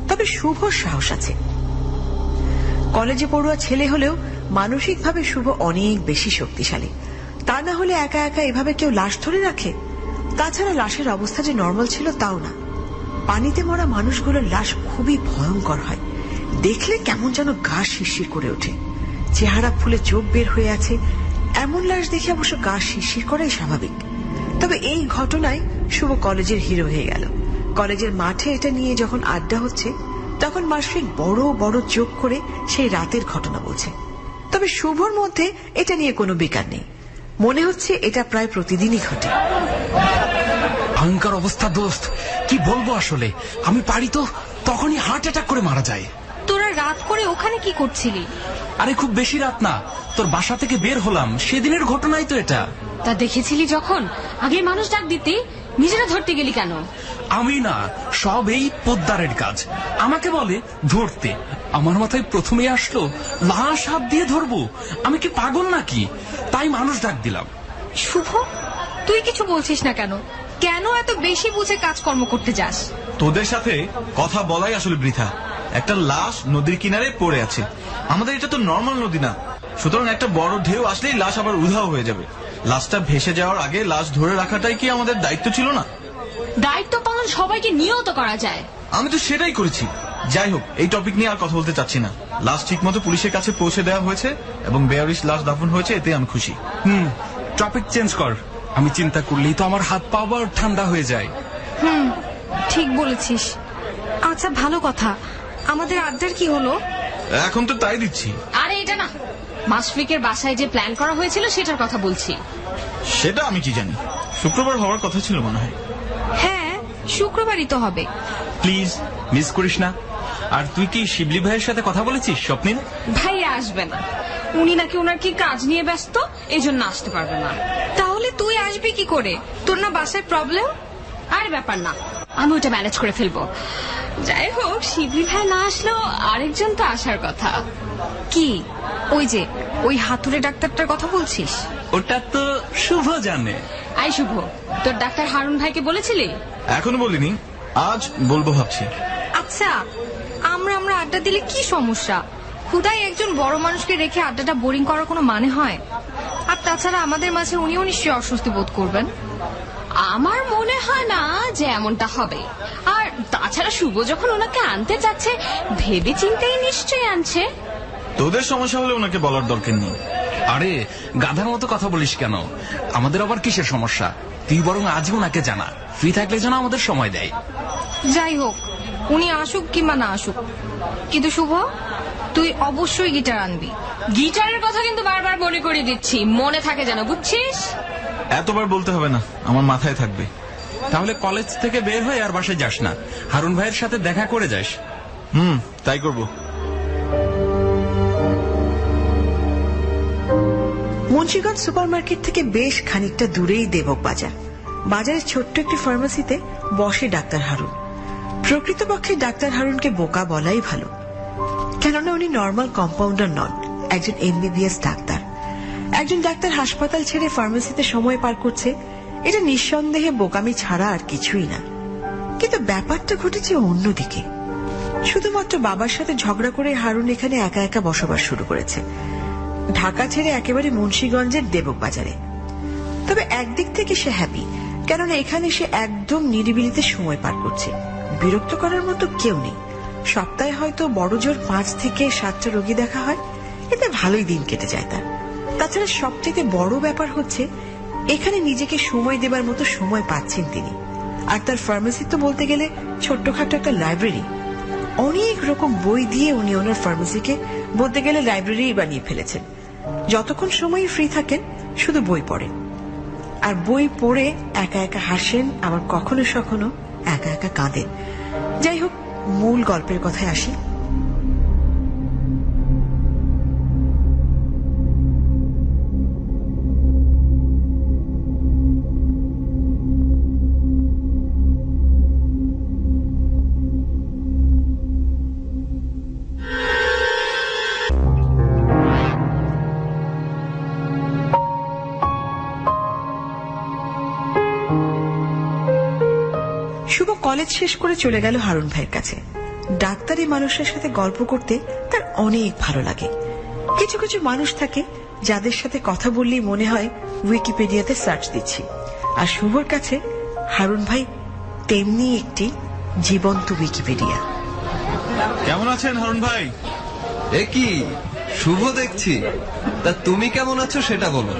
তবে তবে শুভ সাহস আছে। কলেজে পড়ুয়া ছেলে হলেও মানসিকভাবে শুভ অনেক বেশি শক্তিশালী। তা না হলে একা একা এভাবে কেউ লাশ ধরে রাখে? তাছাড়া লাশের অবস্থা যে নর্মাল ছিল তাও না। পানিতে মরা মানুষগুলোর লাশ খুবই ভয়ঙ্কর হয়, দেখলে কেমন যেন গা শিরশির করে ওঠে। চেহারা ফুলে চোখ বের হয়ে আছে, এমন লাশ দেখে অবশ্য গা শিরশির করাই স্বাভাবিক। তবে এই ঘটনায় শুভ কলেজের হিরো হয়ে গেল। কলেজের মাঠে এটা নিয়ে যখন আড্ডা হচ্ছে তখন মাসফিক বড় বড় চোখ করে সেই রাতের ঘটনা বলছে। তবে শুভর মধ্যে এটা নিয়ে কোনো বিকার নেই, মনে হচ্ছে এটা প্রায় প্রতিদিনই ঘটে। ভয়ঙ্কর অবস্থা দোস্ত, কি বলবো আসলে। আমি পারি তো তখনই হার্ট অ্যাটাক করে মারা যায়। তোরা রাত করে ওখানে কি করছিলি? আরে খুব বেশি রাত না, তোর বাসা থেকে বের হলাম সেদিনের ঘটনাই তো এটা। তা দেখেছিলি যখন, আগে মানুষ ডাক দিতে নিজেরা ধরতে গেলি কেন? আমি না, সব এই পোদ্দারের কাজ। আমাকে বলে ধরতে, আমার মাথায় প্রথমে আসলো লাশ হাত দিয়ে ধরবো। আমি কি পাগল নাকি? তাই মানুষ ডাক দিলাম। শুভ, তুই কিছু বলছিস না কেন? কেন এত বেশি বুঝে কাজকর্ম করতে যাস? তোদের সাথে কথা বলাই আসলে বৃথা। একটা লাশ নদীর কিনারে পড়ে আছে, আমাদের এটা তো নর্মাল নদী না, সুতরাং একটা বড় ঢেউ আসলেই লাশ আবার উধাও হয়ে যাবে। লাশটা ভেসে যাওয়ার আগে লাশ ধরে রাখাটাই কি আমাদের দায়িত্ব ছিল না? দায়িত্ব পালন সবাইকে নিয়ত করা যায়। আমি তো সেটাই করেছি। যাই হোক, এই টপিক নিয়ে আর কথা বলতে চাচ্ছি না। লাশ ঠিক মতো পুলিশের কাছে পৌঁছে দেওয়া হয়েছে এবং বেয়ারিশ লাশ দাফন হয়েছে, এতে আমি খুশি। টপিক চেঞ্জ কর। আমি চিন্তা করলেই তো আমার হাত পা আবার ঠান্ডা হয়ে যায়। ঠিক বলেছিস। আচ্ছা, ভালো কথা, আমাদের আড্ডার কি হলো? এখন তো তাই দিচ্ছি। আরে এটা না, মাসফিকের বাসায় যে প্ল্যান করা হয়েছিল সেটার কথা বলছি। সেটা আমি কি জানি, শুক্রবার হওয়ার কথা ছিল মনে হয়। হ্যাঁ, শুক্রবারই তো হবে। প্লিজ মিস করিস না। আর তুই কি শিবলি ভাইয়ের সাথে কথা বলেছিস স্বপ্নিল? ভাইয়া আসবে না, উনি নাকি ওনার কি কাজ নিয়ে ব্যস্ত, এই জন্য আসতে পারবে না। তাহলে তুই আসবি কি করে? তোর না বাসায় প্রবলেম? আর ব্যাপার না, আমি ওটা ম্যানেজ করে ফেলবো। যাই হোক, শিবলি ভাই না আসলেও আরেকজন তো আসার কথা। কি? ওই যে ওই হাতুড়ে ডাক্তারটার কথা বলছিস? ওটা তো শুভ জানে। আই শুভ, তোর ডাক্তার হারুন ভাইকে বলেছিলি? এখনো বলিনি, আজ বলবো ভাবছি। আচ্ছা, আমরা আড্ডা দিলে কি সমস্যা? হুদাই একজন বড় মানুষকে রেখে আড্ডাটা বোরিং করার কোনো মানে হয়? আর তাছাড়া আমাদের মাঝে উনিও নিশ্চয়ই অস্বস্তি বোধ করবেন। আমার মনে হয় না যে এমনটা হবে। আর তাছাড়া শুভ যখন ওনাকে আনতে যাচ্ছে, ভেবে চিন্তেই নিশ্চয়ই আনছে। তোদের সমস্যা হলে ওনাকে বলার দরকার নেই। আরে গাধার মতো কথা বলিস কেন? আমাদের আবার কিসের সমস্যা? তুই বরং আজই ওনাকে জানা, ফ্রি থাকলে যেন আমাদের সময় দেয়। যাই হোক, উনি আসুক কিংবা না আসুক, কিন্তু শুভ, তুই অবশ্যই গিটার আনবি। গিটারের কথা কিন্তু বারবার মনে করে দিচ্ছি, মনে থাকে যেন, বুঝছিস? এতবার বলতে হবে না, আমার মাথায় থাকবে। তাহলে কলেজ থেকে বের হয়ে আর বাসায় যাস না, হারুন ভাইয়ের সাথে দেখা করে যাস। তাই করব। মুন্সিগঞ্জ সুপারমার্কেট থেকে বেশ খানিকটা দূরেই দেবক বাজার। বাজারের ছোট্ট একটি ফার্মেসিতে বসে ডাক্তার হারুন। প্রকৃতপক্ষে ডাক্তার হারুনকে বোকা বলাই ভালো, কেননা উনি নর্মাল কম্পাউন্ডার নন, একজন এমবিবিএস ডাক্তার। একজন ডাক্তার হাসপাতাল ছেড়ে ফার্মেসিতে সময় পার করছে, এটা নিঃসন্দেহে বোকামি ছাড়া আর কিছুই না। কিন্তু ব্যাপারটা ঘটেছে অন্যদিকে। শুধুমাত্র বাবার সাথে ঝগড়া করে হারুন এখানে একা একা বসবাস শুরু করেছে, ঢাকা ছেড়ে একেবারে মুন্সিগঞ্জের দেবক বাজারে। তবে একদিক থেকে সে হ্যাপি, কেননা এখানে সে একদম নিরিবিলিতে সময় পার করছে। বিরক্ত করার মতো কেউ নেই। সপ্তাহে হয়তো বড় জোর 5 থেকে 7টা রোগী দেখা হয়, এতে ভালোই দিন কেটে যায় তার। তাছাড়া সবচেয়ে বড় ব্যাপার হচ্ছে এখানে নিজেকে সময় দেবার মতো সময় পাচ্ছেন তিনি। আর তার ফার্মেসি তো বলতে গেলে ছোট্টখাটো একটা লাইব্রেরি। অনেক রকম বই দিয়ে উনি ওনার ফার্মেসিকে বলতে গেলে লাইব্রেরি বানিয়ে ফেলেছেন। যতক্ষণ সময় ফ্রি থাকেন শুধু বই পড়েন, আর বই পড়ে একা একা হাসেন, আবার কখনো সখনো একা একা কাঁদেন। যাই হোক, মূল গল্পের কথায় আসি। শুভ কলেজ শেষ করে চলে গেল হারুন ভাইয়ের কাছে। ডাক্তারি মানুষের সাথে গল্প করতে তার অনেক ভালো লাগে। কিছু কিছু মানুষ থাকে যাদের সাথে কথা বললেই মনে হয় উইকিপিডিয়াতে সার্চ দিচ্ছি, আর শুভর কাছে হারুন ভাই তেমনি একটি জীবন্ত উইকিপিডিয়া। কেমন আছেন হারুন ভাই? এ কি শুভ দেখছি। তা তুমি কেমন আছো সেটা বলো।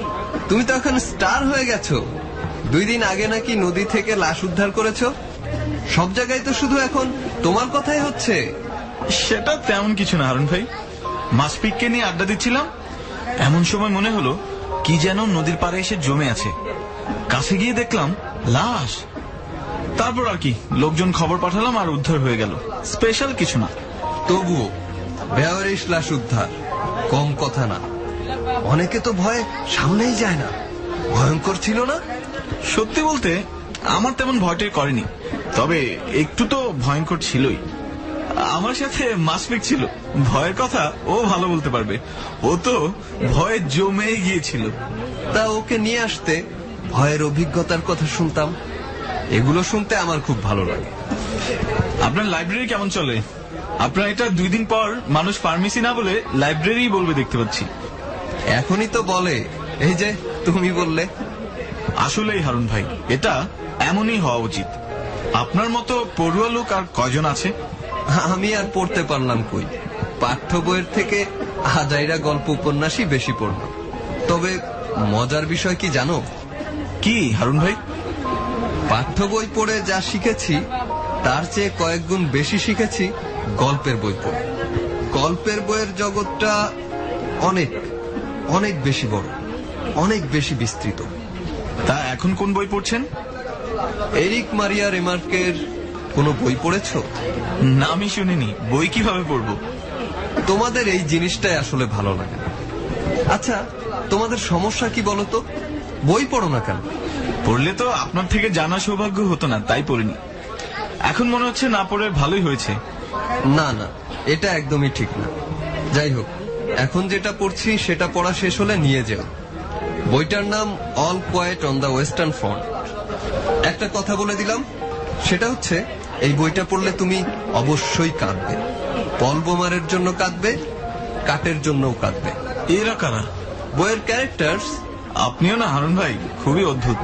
তুমি তো এখন স্টার হয়ে গেছো। 2 দিন আগে নাকি নদী থেকে লাশ উদ্ধার করেছো। সব জায়গায় তো শুধু এখন তোমার কথাই হচ্ছে। সেটা তেমন কিছু না হারুন ভাই, মাসপিককে নিয়ে আড্ডা দিচ্ছিলাম, এমন সময় মনে হলো কি যেন নদীর পাড়ে এসে জমে আছে। কাছে গিয়ে দেখলাম লাশ। তারপর আর কি, লোকজন খবর পাঠালাম আর উদ্ধার হয়ে গেল। স্পেশাল কিছু না। তবুও বেয়ারিশ লাশ উদ্ধার কম কথা না। অনেকে তো ভয়ে সামনেই যায় না। ভয়ঙ্কর ছিল না? সত্যি বলতে আমার তেমন ভয়টাই করেনি, তবে একটু তো ভয়ঙ্কর ছিলই। আমার সাথে মাসপিক ছিল, ভয়ের কথা ও ভালো বলতে পারবে। ও তো ভয়ে জমেই গিয়েছিল। তা ওকে নিয়ে আসতে ভয়ের অভিজ্ঞতার কথা শুনতাম। এগুলো শুনতে আমার খুব ভালো লাগে। আপনার লাইব্রেরি কেমন চলে? আপনার এটা 2 দিন পর মানুষ ফার্মেসি না বলে লাইব্রেরি বলবে দেখতে পাচ্ছি। এখনই তো বলে, এই যে তুমি বললে। আসলেই হারুন ভাই, এটা এমনই হওয়া উচিত। আপনার মতো পড়ুয়া লোক আর কয়জন আছে? আমি আর পড়তে পারলাম কই। পাঠ্য বইয়ের থেকে আজাইরা গল্প উপন্যাসই বেশি পড়লাম। তবে মজার বিষয় কি জানো? কি হারুন ভাই? পাঠ্য বই পড়ে যা শিখেছি তার চেয়ে কয়েক গুণ বেশি শিখেছি গল্পের বই পড়ে। গল্পের বইয়ের জগৎটা অনেক অনেক বেশি বড়, অনেক বেশি বিস্তৃত। তা এখন কোন বই পড়ছেন? এরিক মারিয়া রেমার্কের কোনো বই পড়েছো? নামই শুনিনি, বই কিভাবে পড়বো? তোমাদের এই জিনিসটাই আসলে ভালো লাগে না। আচ্ছা, তোমাদের সমস্যা কি বলো তো? বই পড়ো না কেন? পড়লে তো আপনার থেকে জানা সৌভাগ্য হতো না, তাই পড়িনি। এখন মনে হচ্ছে না পড়ে ভালোই হয়েছে। না না, এটা একদমই ঠিক না। যাই হোক, এখন যেটা পড়ছি সেটা পড়া শেষ হলে নিয়ে যেও। বইটার নাম all quiet on the western front. একটা কথা বলে দিলাম, সেটা হচ্ছে এই বইটা পড়লে তুমি অবশ্যই কাঁদবে। পল বোমারের জন্য কাঁদবে, কাটের জন্যও কাঁদবে। এরা কারা? বইয়ের ক্যারেক্টার্স। আপনিও না হারুন ভাই, খুবই অদ্ভুত।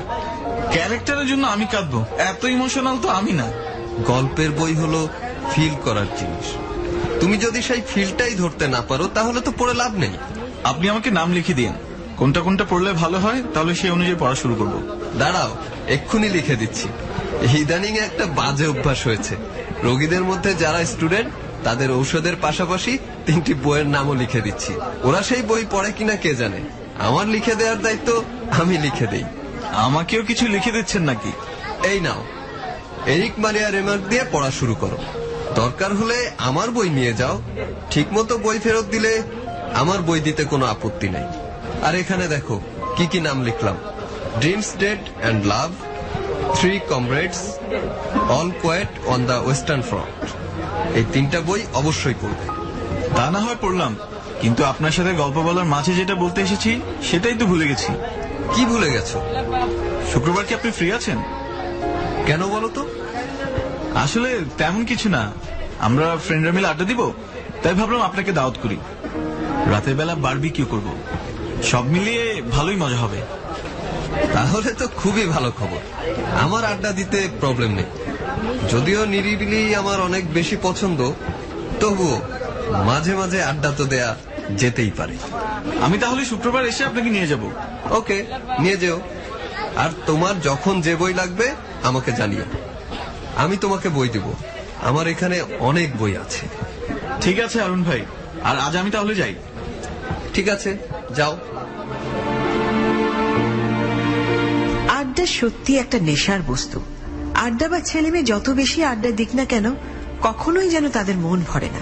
ক্যারেক্টারের জন্য আমি কাঁদবো? এত ইমোশনাল তো আমি না। গল্পের বই হলো ফিল করার জিনিস। তুমি যদি সেই ফিলটাই ধরতে না পারো তাহলে তো পড়ে লাভ নেই। আপনি আমাকে নাম লিখে দিন, কোনটা কোনটা পড়লে ভালো হয়, তাহলে সেই অনুযায়ী পড়া শুরু করবো। দাঁড়াও, এক্ষুনি লিখে দিচ্ছি। ইদানিং একটা বাজে অভ্যাস হয়েছে। রোগীদের মধ্যে যারা স্টুডেন্ট তাদের ঔষধের পাশাপাশি 3টি বইয়ের নামও লিখে দিচ্ছি। ওরা সেই বই পড়ে কিনা কে জানে। আমার লিখে দেওয়ার দায়িত্ব আমি লিখে দেই। আমাকেও কিছু লিখে দিচ্ছেন নাকি? এই নাও, এরিক মারিয়া রেমার্ক দিয়ে পড়া শুরু করো। দরকার হলে আমার বই নিয়ে যাও। ঠিকমতো বই ফেরত দিলে আমার বই দিতে কোনো আপত্তি নাই। আর এখানে দেখো কি কি নাম লিখলাম: dreams, dead and love, 3 comrades, all quiet on the western front. এই 3টা বই অবশ্যই পড়বে। তা না হয় পড়লাম, কিন্তু আপনার সাথে গল্প বলার মাঝে যেটা বলতে এসেছি সেটাই তো ভুলে গেছি। কি ভুলে গেছো? শুক্রবার কি আপনি ফ্রি আছেন? কেন বলো তো? আসলে তেমন কিছু না, আমরা ফ্রেন্ডরা মিলে আড্ডা দিব, তাই ভাবলাম আপনাকে দাওয়াত করি। রাতের বেলা বারবিকিউ করব, সব মিলিয়ে ভালোই মজা হবে। তাহলে তো খুবই ভালো খবর। আমার আড্ডা দিতে প্রবলেম নেই। যদিও নিরিবিলি আমার অনেক বেশি পছন্দ, তবুও মাঝে মাঝে আড্ডা তো দেয়া যেতেই পারে। আমি তাহলে শুক্রবার এসে আপনাকে নিয়ে যাব। ওকে, নিয়ে যেও। আর তোমার যখন যে বই লাগবে আমাকে জানিও, আমি তোমাকে বই দেব। আমার এখানে অনেক বই আছে। ঠিক আছে অরুণ ভাই, আর আজ আমি তাহলে যাই। ঠিক আছে, যাও। আড্ডা সত্যি একটা নেশার বস্তু। আড্ডা বা ছেলে মেয়ে যত বেশি আড্ডা দিক না কেন, কখনোই যেন তাদের মন ভরে না।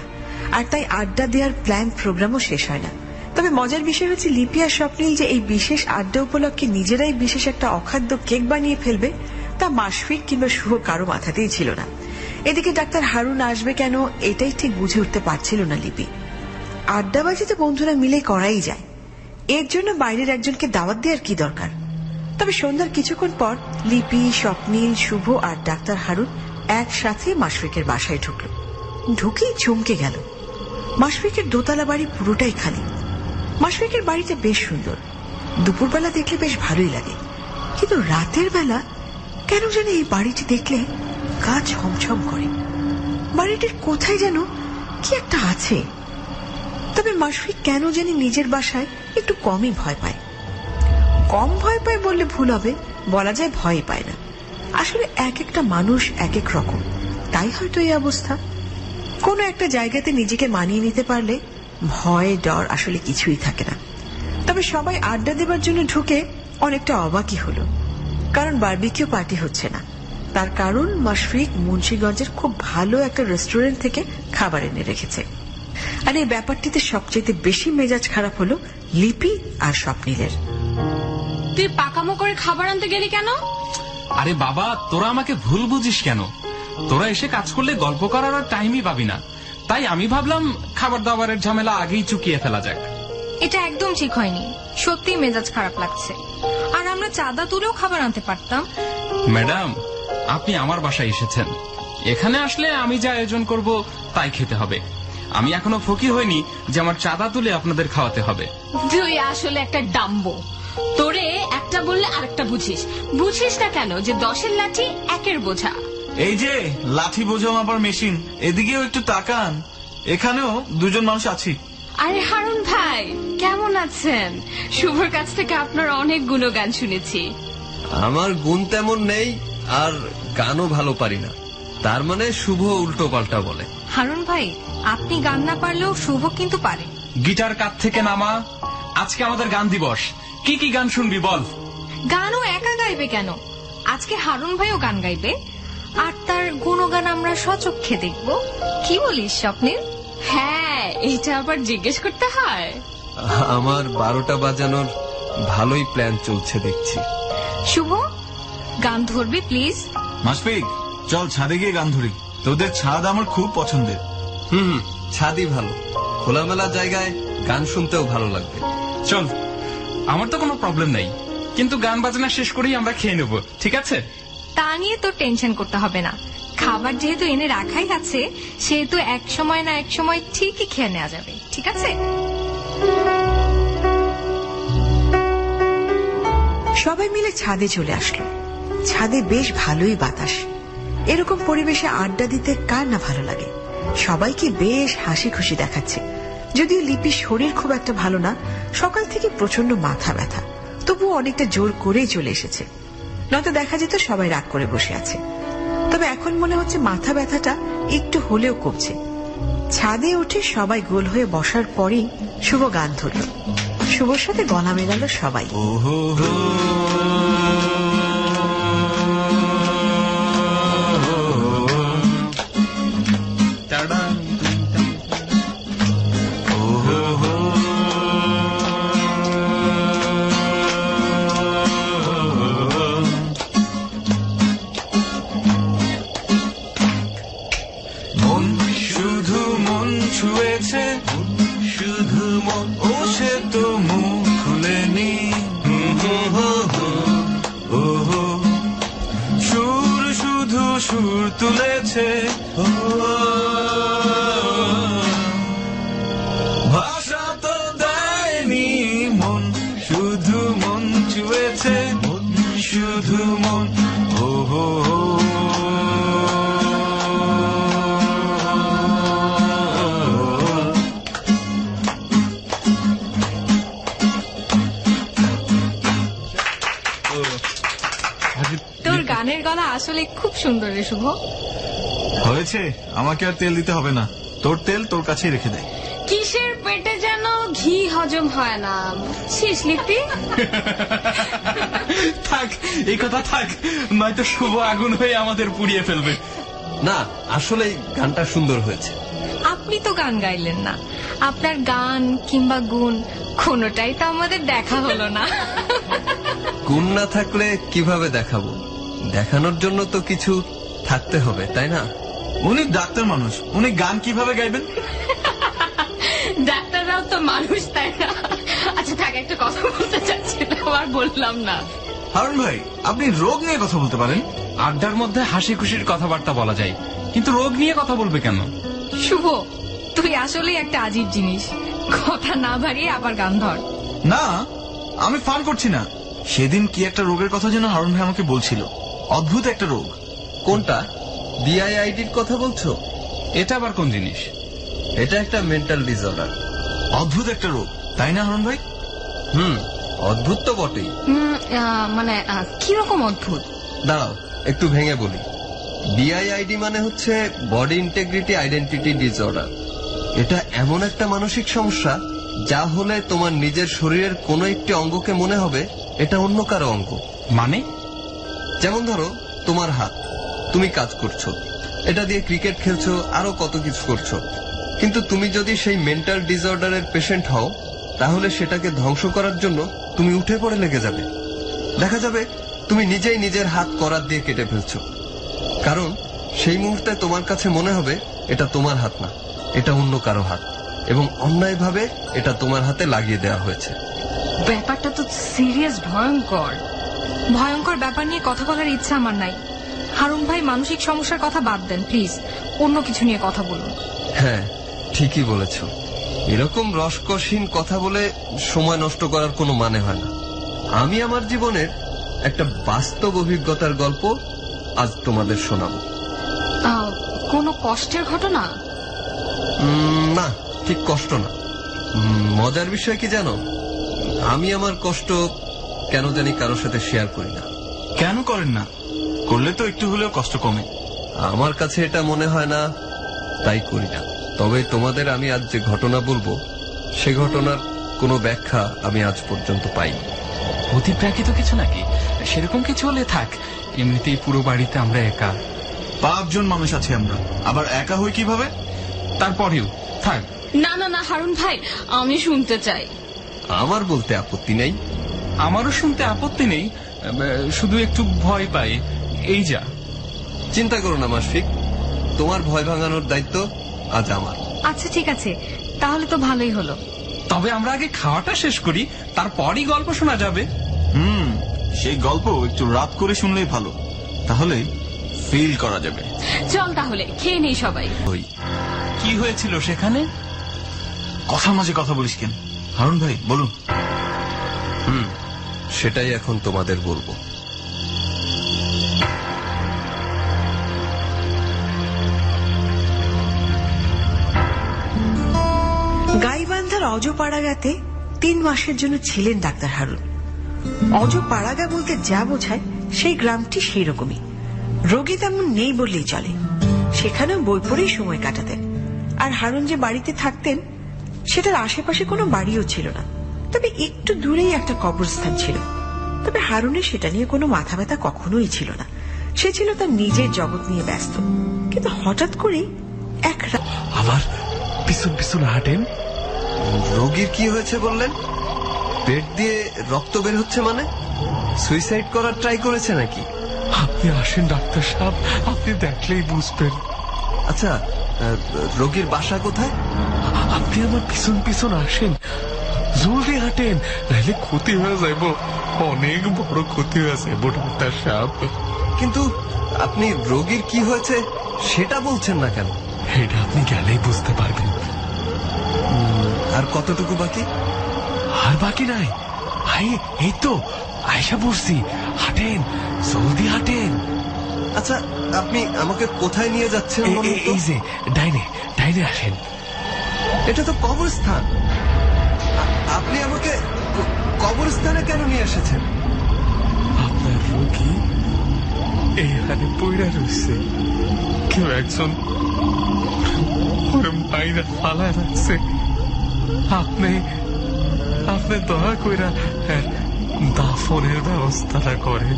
আর তাই আড্ডা দেওয়ার প্ল্যান প্রোগ্রামও শেষ হয় না। তবে মজার বিষয় হচ্ছে লিপি আর স্বপ্নিল যে এই বিশেষ আড্ডা উপলক্ষে নিজেরাই বিশেষ একটা অখাদ্য কেক বানিয়ে ফেলবে, তা মাসফিক কিংবা শুভ কারো মাথাতেই ছিল না। এদিকে ডাক্তার হারুন আসবে কেন, এটাই ঠিক বুঝে উঠতে পারছিল না লিপি। আড্ডাবাজি তো বন্ধুরা মিলে করাই যায়, এর জন্য বাইরের একজনকে দাওয়াত দেওয়ার কি দরকার। তবে সন্ধ্যার কিছুক্ষণ পর লিপি, স্বপ্নিল, শুভ আর ডাক্তার হারুন একসাথে মাসফিকের বাসায় ঢুকল। ঢুকেই চমকে গেল। মাশফিকের দোতলা বাড়ি পুরোটাই খালি। মাশফিকের বাড়িটা বেশ সুন্দর, দুপুরবেলা দেখলে বেশ ভালোই লাগে, কিন্তু রাতের বেলা কেন জানি এই বাড়িটি দেখলে গা ছমছম করে। বাড়িটির কোথায় যেন কি একটা আছে। তবে মাশফিক কেন জানি নিজের বাসায় একটু কমই ভয় পায়। কম ভয় পায় বললে ভুল হবে, বলা যায় ভয় পায় না। আসলে এক একটা মানুষ এক এক রকম, তাই হয়তো এই অবস্থা। কোনো একটা জায়গাতে নিজেকে মানিয়ে নিতে পারলে ভয় ডর আসলে কিছুই থাকে না। তবে সবাই আড্ডা দেবার জন্য ঢুকে অনেকটা অবাকই হলো, কারণ বারবিকিউ পার্টি হচ্ছে না। তার কারণ মাশফিক মুন্সিগঞ্জের খুব ভালো একটা রেস্টুরেন্ট থেকে খাবার এনে রেখেছে। আর এই ব্যাপারটিতে সবচেয়ে বেশি মেজাজ খারাপ হলো লিপি আর স্বপ্নিলের। তুই পাকামো করে খাবার আনতে গেলি কেন? আরে বাবা, তোরা আমাকে ভুল বুঝিস কেন? তোরা এসে কাজ করলে গল্প করার আর টাইমই পাবি না, তাই আমি ভাবলাম খাবার দাবারের ঝামেলা আগেই চুকিয়ে ফেলা যাক। এটা একদম ঠিক হয়নি, সত্যি মেজাজ খারাপ লাগছে। আর আমরা চাঁদা তুলেও খাবার আনতে পারতাম। ম্যাডাম, আপনি আমার বাসায় এসেছেন, এখানে আসলে আমি যা আয়োজন করব তাই খেতে হবে। আমি এখনো ফকির হইনি যে আমার চাঁদা তুলে আপনাদের খাওয়াতে হবে। তুই আসলে একটা ডাম্বো। তোরে একটা বললে আরেকটা বুঝিস না কেন যে 10-এর লাঠি 1-এর বোঝা। এই যে লাঠি বোঝা মাপার মেশিন, এদিকেও একটু তাকান, এখানেও দুজন মানুষ আছি। আরে হারুন ভাই, কেমন আছেন? শুভর কাছ থেকে আপনার অনেক গুণগান শুনেছি। আমার গুণ তেমন নেই, আর গানও ভালো পারি না, তার মানে শুভ উল্টো পাল্টা বলে। হারুন ভাই, আপনি গান না পারলেও শুভ কিন্তু পারে। গিটার কাঁধ থেকে নামা, আজকে আমাদের গান দিবস। কি কি গান শুনবি বল? গানও একা গাইবে কেন, আজকে হারুন ভাইও গান গাইবে, আর তার গুণগান আমরা স্বচক্ষে দেখব। কি বলিস স্বপ্নিল? হ্যাঁ, এটা আবার জিজ্ঞেস করতে হয়। আমার 12টা বাজানোর ভালোই প্ল্যান চলছে দেখছি। শুভ, গান ধরবি প্লিজ? মাশফিক, চল ছাদে গিয়ে গান ধরি, তোদের ছাদ আমার খুব পছন্দের। ছাদই ভালো, খোলামেলা জায়গায় গান শুনতেও ভালো লাগবে। চল, আমার তো কোনো প্রবলেম নাই, কিন্তু গান বাজনা শেষ করেই আমরা খেয়ে নেব, ঠিক আছে? তা নিয়ে তো টেনশন করতে হবে না। খাবার যেহেতু এনে রাখাই আছে, সেহেতু এক সময় না এক সময় ঠিকই খেয়ে নেওয়া যাবে, ঠিক আছে? সবাই মিলে ছাদে চলে আসলো। ছাদে বেশ ভালোই বাতাস। এরকম পরিবেশে আড্ডা দিতে কার না ভালো লাগে। সবাইকে বেশ হাসি খুশি দেখাচ্ছে। যদিও লিপির শরীর খুব একটা ভালো না, সকাল থেকে প্রচন্ড মাথা ব্যথা, তবুও অনেকটা জোর করেই চলে এসেছে। নয়তো দেখা যেত সবাই রাগ করে বসে আছে। তবে এখন মনে হচ্ছে মাথা ব্যথাটা একটু হলেও কমছে। ছাদে উঠে সবাই গোল হয়ে বসার পরেই শুভ গান ধরল। শুভর সাথে গলা মেলালো সবাই। শুধু মন, ও সে তো মুখ খুলেনি। সুর শুধু সুর তুলেছে, ভাষা তো দেয়নি মন, শুধু মন ছুঁয়েছে, শুধু মন। ও হো তোর গানের গলা আসলে খুব সুন্দর রে শুভ। হয়েছে, আমাকে আর তেল দিতে হবে না, তোর তেল তোর কাছেই রেখে দেয়। কিসের পেটে যেন ঘি হজম হয় না, বুঝছিস লিপি? থাক, এই কথা থাক, নয়তো শুভ আগুন হয়ে আমাদের পুড়িয়ে ফেলবে। না, আসলে গানটা সুন্দর হয়েছে। আপনি তো গান গাইলেন না, আপনার গান কিংবা গুণ কোনোটাই তো আমাদের দেখা হলো না। গুণ না থাকলে কিভাবে দেখাবো? দেখানোর জন্য তো কিছু থাকতে হবে, তাই না? উনি ডাক্তার মানুষ, উনি গান কিভাবে গাইবেন? ডাক্তাররাও তো মানুষ, তাই না? আচ্ছা থাক, একটা কথা বলতে চাচ্ছিলাম আর বললাম না। হারুন ভাই, আপনি রোগ নিয়ে কথা বলতে পারেন। আড্ডার মধ্যে হাসি খুশির কথাবার্তা বলা যায়, কিন্তু রোগ নিয়ে কথা বলবে কেন? শুভ, তুই আসলেই একটা আজীব জিনিস। কথা না বাড়িয়ে আবার গান ধর। না, আমি ফান করছি না। সেদিন কি একটা রোগের কথা যেন হারুন ভাই আমাকে বলছিল, অদ্ভুত একটা রোগ। কোনটা? বিআইআইডির কথা বলছো? এটা আবার কোন জিনিস? এটা একটা মেন্টাল ডিসঅর্ডার। অদ্ভুত একটা রোগ, তাই না হারুন ভাই? অদ্ভুত তো বটেই। মানে কিরকম অদ্ভুত? দাঁড়াও একটু ভেঙে বলি। বিআইআইডি মানে হচ্ছে বডি ইন্টিগ্রিটি আইডেন্টিটি ডিসঅর্ডার। এটা এমন একটা মানসিক সমস্যা যা হলে তোমার নিজের শরীরের কোনো একটি অঙ্গকে মনে হবে এটা অন্য কারো অঙ্গ। মানে? যেমন ধরো তোমার হাত, তুমি কাজ করছো, এটা দিয়ে ক্রিকেট খেলছো, আরো কত কিছু করছো, কিন্তু তুমি যদি সেই মেন্টাল ডিসঅর্ডারের পেশেন্ট হও তাহলে সেটাকে ধ্বংস করার জন্য তুমি উঠে পড়ে লেগে যাবে। দেখা যাবে তুমি নিজেই নিজের হাত করাত দিয়ে কেটে ফেলছো, কারণ সেই মুহূর্তে তোমার কাছে মনে হবে এটা তোমার হাত না, এটা অন্য কারো হাত, এবং অন্যায়ভাবে এটা তোমার হাতে লাগিয়ে দেওয়া হয়েছে। ব্যাপারটা তো সিরিয়াস, ভয়ঙ্কর। ভয়ঙ্কর ব্যাপার নিয়ে কথা বলার ইচ্ছা আমার নাই। হারুন ভাই, মানসিক সমস্যার কথা বাদ দেন প্লিজ, অন্য কিছু নিয়ে কথা বলুন। হ্যাঁ, ঠিকই বলেছ। এরকম রসকসহীন কথা বলে সময় নষ্ট করার কোনো মানে হয় না। আমি আমার জীবনের একটা বাস্তব অভিজ্ঞতার গল্প আজ তোমাদের শোনাবো। কোনো কষ্টের ঘটনা? না, ঠিক কষ্ট না। মজার বিষয় কি জানো, আমি আমার কষ্ট কেন জানি কারোর সাথে শেয়ার করি না। কেন করেন না? করলে তো একটু হলেও কষ্ট কমে। আমার কাছে এটা মনে হয় না, তাই করি না। তবে তোমাদের আমি আজ যে ঘটনা বলবো সে ঘটনার কোনো ব্যাখ্যা আমি আজ পর্যন্ত পাইনি। অতিপ্রাকৃত কিছু নাকি? সেরকম কিছু হলে থাক, এমনিতেই পুরো বাড়িতে আমরা একা। 5 জন মানুষ আছি আমরা, আবার একা হই কিভাবে? তারপরেও থাক। না না না হারুন ভাই, আমি শুনতে চাই। আমার বলতে আপত্তি নেই। আমারও শুনতে আপত্তি নেই, শুধু একটু ভয় পাই, এই যা। চিন্তা করো না মাসফিক, তোমার ভয় ভাঙানোর দায়িত্ব আজ আমার। আচ্ছা ঠিক আছে, তাহলে তো ভালোই হলো। তবে আমরা আগে খাওয়াটা শেষ করি, তারপরই গল্প শোনা যাবে। সেই গল্প একটু রাত করে শুনলেই ভালো, তাহলে ফিল করা যাবে। চল তাহলে খেয়ে নেই সবাই। ওই কি হয়েছিল সেখানে? কথার মাঝে কথা বলিস কেন হারুন ভাই, বলুন। সেটাই এখন তোমাদের বলবো। গাইবান্ধার অজপাড়াগাতে 3 মাসের জন্য ছিলেন ডাক্তার হারুন। অজপাড়াগা বলতে যা বোঝায় সেই গ্রামটি সেই রকমই। রোগী তেমন নেই বললেই চলে, সেখানেও বই পড়েই সময় কাটাতেন। আর হারুন যে বাড়িতে থাকতেন সেটার আশেপাশে কোনো বাড়িও ছিল না, তবে একটু দূরেই একটা কবরস্থান ছিল। তবে হারুনের সেটা নিয়ে কোনো মাথা ব্যথা কখনোই ছিল না, সে ছিল তার নিজের জগৎ নিয়ে ব্যস্ত। কিন্তু হঠাৎ করেই এক আমার পিছন পিছন হাঁটেন। রোগীর কি হয়েছে বললেন? পেট দিয়ে রক্ত বের হচ্ছে মানে? সুইসাইড করার ট্রাই করেছে নাকি? আপনি আসেন ডাক্তার সাহেব, আপনি দেখলেই বুঝবেন। আচ্ছা, রোগীর বাসা কোথায়? আপনি আমার পিছন পিছন আসেন, জলদি হাঁটেন, নাহলে ক্ষতি হয়ে যাইব, অনেক বড় ক্ষতি হয়ে যাইব ডাক্তার সাহেব। কিন্তু আপনি রোগীর কি হয়েছে সেটা বলছেন না কেন? এটা আপনি গেলেই বুঝতে পারবেন। আর কতটুকু বাকি? আর বাকি নাই, এই তো আয়সা পড়ছি, হাঁটেন, জলদি হাঁটেন। আচ্ছা, আপনি আমাকে কোথায় নিয়ে যাচ্ছেন? এই যে ডাইনে ডাইনে আসেন। এটা তো কবরস্থান। আপনি আমাকে কবরস্থানে কেন নিয়ে এসেছেন? আপনার রোগী এইখানে পইড়া রয়েছে, কেউ একজন ওর মাইরা ফালায় রাখছে। আপনি দয়া কইরা দাফনের ব্যবস্থাটা করেন।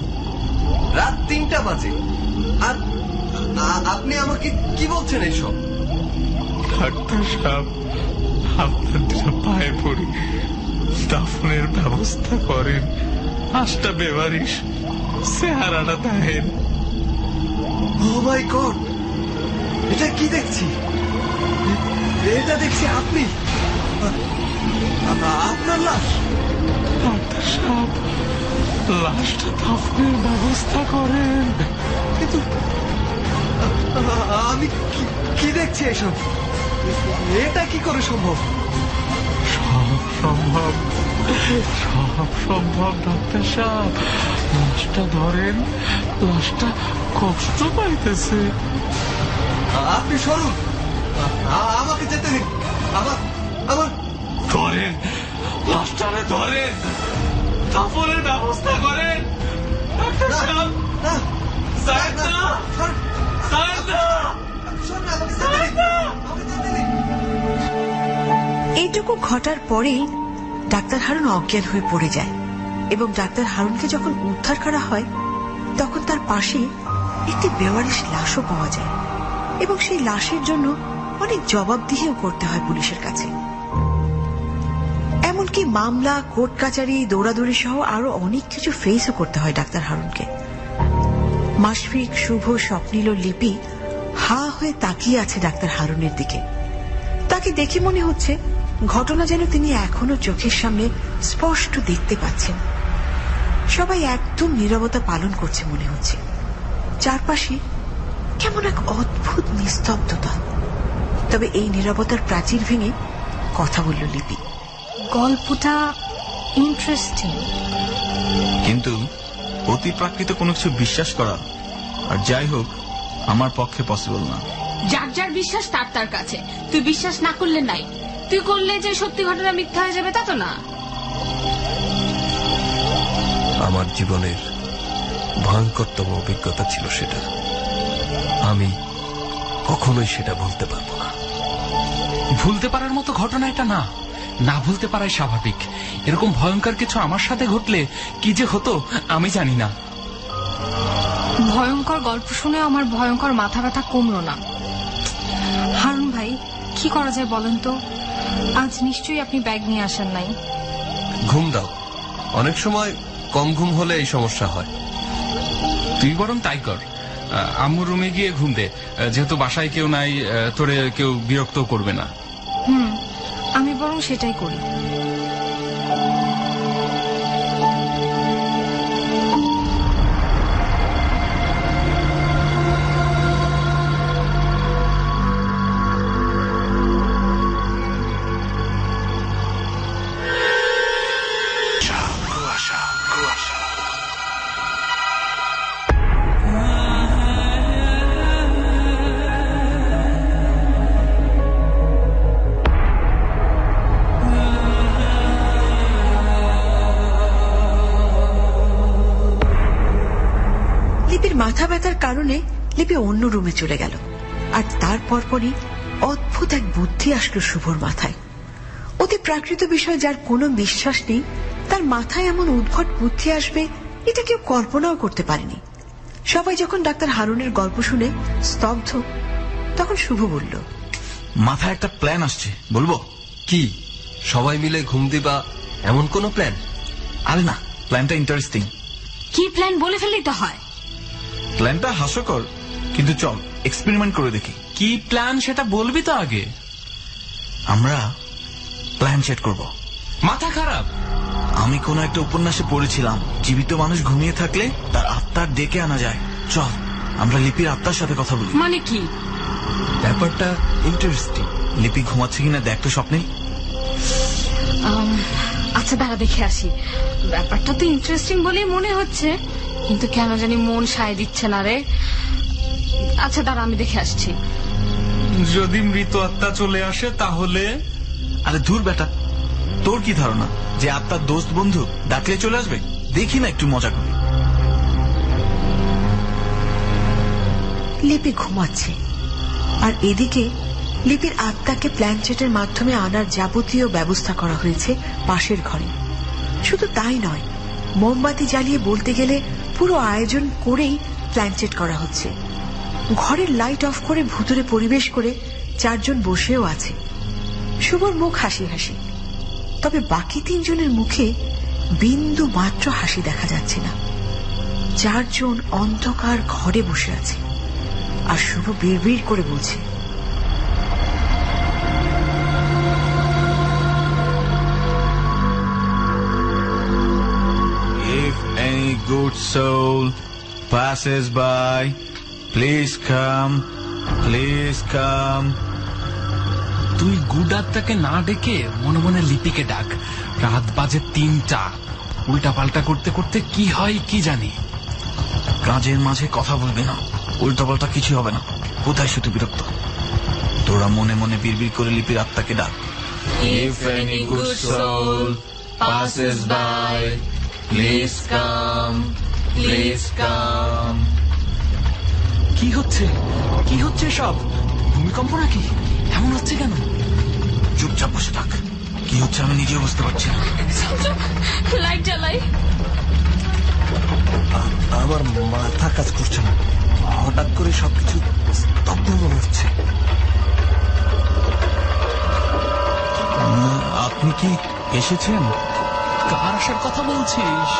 রাত 3টা বাজে, আর আপনি আমাকে কি বলছেন এইসব? ডাক্তার সাহেব, আপনার দুটো পায়ে পড়ি, দাফনের ব্যবস্থা করেন। 5টা বেবারিশ চেহারাটা দেখেন। ও মাই গড, এটা কি দেখছি? এটা দেখছি আপনি, আপনার লাশ। ডাক্তার সাহেব, লাশটা দাফনের ব্যবস্থা করেন। কিন্তু আমি কি দেখছি এসব? এটা কি করে সম্ভব? সব সম্ভব, সব সম্ভব ডাক্তার সাহেব। লাশটা ধরেন, লাশটা কষ্ট পাইতেছে। আপনি সরুন, আমাকে যেতে দিন। আমার আমার ধরেন, লাশটারে ধরেন, কাপড়ের ব্যবস্থা করেন ডাক্তার না, সাহেব। না, সাহেব না, সরুন, সাহেব না, সরুন, আমাকে যেতে দিন, আমাকে যেতে দিন। এইটুকু ঘটার পরেই ডাক্তার হারুন অজ্ঞান হয়ে পড়ে যায় এবং ডাক্তার হারুনকে যখন উদ্ধার করা হয় তখন তার পাশে একটি বেওয়ারিশ লাশও পাওয়া যায় এবং সেই লাশের জন্য অনেক জবাবদিহিও করতে হয় পুলিশের কাছে। এমনকি মামলা, কোর্ট কাচারি, দৌড়াদৌড়ি সহ আরো অনেক কিছু ফেসও করতে হয় ডাক্তার হারুনকে। মাশফিক, শুভ, স্বপ্নিল ও লিপি হা হয়ে তাকিয়ে আছে ডাক্তার হারুনের দিকে। তাকে দেখে মনে হচ্ছে ঘটনা যেন তিনি এখনো চোখের সামনে স্পষ্ট দেখতে পাচ্ছেন। সবাই একদম নীরবতা পালন করছে মনে হচ্ছে। চারপাশে কেমন এক অদ্ভুত নিস্তব্ধতা। তবে এই নীরবতার প্রাচীর ভেঙে কথা বলল লিপি। গল্পটা ইন্টারেস্টিং, কিন্তু অতি প্রাকৃত কোনো কিছু বিশ্বাস করা আর যাই হোক আমার পক্ষে পসিবল না। যার যার বিশ্বাস তার তার কাছে। তুই বিশ্বাস না করলে নাই, তুই করলে যে সত্যি ঘটনা মিথ্যা হয়ে যাবে তা তো না। আমার জীবনের ভয়ঙ্করতম অভিজ্ঞতা ছিল সেটা। আমি কখনোই সেটা ভুলতে পারবো না। ভুলতে পারার মতো ঘটনা এটা না, না ভুলতে পারাই স্বাভাবিক। এরকম ভয়ঙ্কর কিছু আমার সাথে ঘটলে কি যে হতো আমি জানি না। ভয়ঙ্কর গল্প শুনে আমার ভয়ঙ্কর মাথা ব্যথা কমলো না। হারুন ভাই, কি করা যায় বলেন তো? আজ নিশ্চয়ই আপনি ব্যাগ নিয়ে আসেন নাই। ঘুম দাও। অনেক সময় কম ঘুম হলে এই সমস্যা হয়। তুই বরং তাই কর, আম্মুর রুমে গিয়ে ঘুম দে। যেহেতু বাসায় কেউ নাই, তোরে কেউ বিরক্ত করবে না। আমি বরং সেটাই করি। মাথা ব্যথার কারণে লিপি অন্য রুমে চলে গেল। আর তার পরপরই অদ্ভুত এক বুদ্ধি আসলো শুভর মাথায়। অতি প্রাকৃত বিষয় যার কোনো বিশ্বাস নেই, তার মাথায় এমন উদ্ভট বুদ্ধি আসবে এটা কেউ কল্পনাও করতে পারেনি। সবাই যখন ডাক্তার হারুনের গল্প শুনে স্তব্ধ, তখন শুভ বলল, মাথায় একটা প্ল্যান আসছে, বলবো? কি? সবাই মিলে ঘুম দিবা এমন কোন প্ল্যান? আরে না, প্ল্যানটা ইন্টারেস্টিং। কি প্ল্যান বলে ফেললেই তো হয়। প্ল্যানটা হাস্যকর, কিন্তু চল এক্সপেরিমেন্ট করে দেখি। কি প্ল্যান সেটা বলবি তো আগে। আমরা প্ল্যান সেট করব। মাথা খারাপ? আমি কোন একটা উপন্যাসে পড়েছিলাম, জীবিত মানুষ ঘুমিয়ে থাকলে তার আত্মার ডেকে আনা যায়। চল আমরা লিপির আত্মার সাথে কথা বলি। মানে কি? ব্যাপারটা ইন্টারেস্টিং। লিপি ঘুমাচ্ছে কিনা দেখ তো স্বপ্নে। আচ্ছা দাঁড়া দেখে আসি। ব্যাপারটা তো ইন্টারেস্টিং বলেই মনে হচ্ছে, কিন্তু কেন জানি মন সায় দিচ্ছে না রে। আচ্ছা দাঁড়া আমি দেখে আসছি। যদি মৃত আত্মা চলে আসে তাহলে? আরে ধুর বেটা, তোর কি ধারণা যে আত্মার দোস্ত বন্ধু ডাকলে চলে আসবে? দেখি না একটু মজা করে। লিপি ঘুমাচ্ছে, আর এদিকে লিপির আত্মাকে প্ল্যানচেটের মাধ্যমে আনার যাবতীয় ব্যবস্থা করা হয়েছে পাশের ঘরে। শুধু তাই নয়, মোমবাতি জ্বালিয়ে বলতে গেলে পুরো আয়োজন করেই প্ল্যানচেট করা হচ্ছে। ঘরের লাইট অফ করে ভুতুরে পরিবেশ করে চারজন বসেও আছে। শুভর মুখ হাসি হাসি, তবে বাকি তিনজনের মুখে বিন্দু মাত্র হাসি দেখা যাচ্ছে না। চারজন অন্ধকার ঘরে বসে আছে, আর শুভ বিড়বিড় করে বলছে, If any good soul passes by, please come please come. তুই গুড আত্মাকে না ডেকে মনে মনে লিপিকে ডাক। রাত বাজে 3টা। উল্টা পাল্টা করতে করতে কি হয় কি জানি। কাজের মাঝে কথা বলবি না, উল্টাপাল্টা কিছু হবে না। কোথায় শুধু বিরক্ত। তোরা মনে মনে বিড়বিড় করে লিপির আত্মাকে ডাক। If any good soul passes by, please come, please come. কি হচ্ছে? কি হচ্ছে সব? ভূমিকম্প নাকি? এমন হচ্ছে কেন? চুপচাপ বসে থাক। কি হচ্ছে আমি নিজেও বুঝতে পারছি না। লাইট জ্বালাই। আমার মাথা কাজ করছে না, হঠাৎ করে সবকিছু স্তব্ধ মনে হচ্ছে। আপনি কি এসেছেন? কার আসার কথা বলছিস?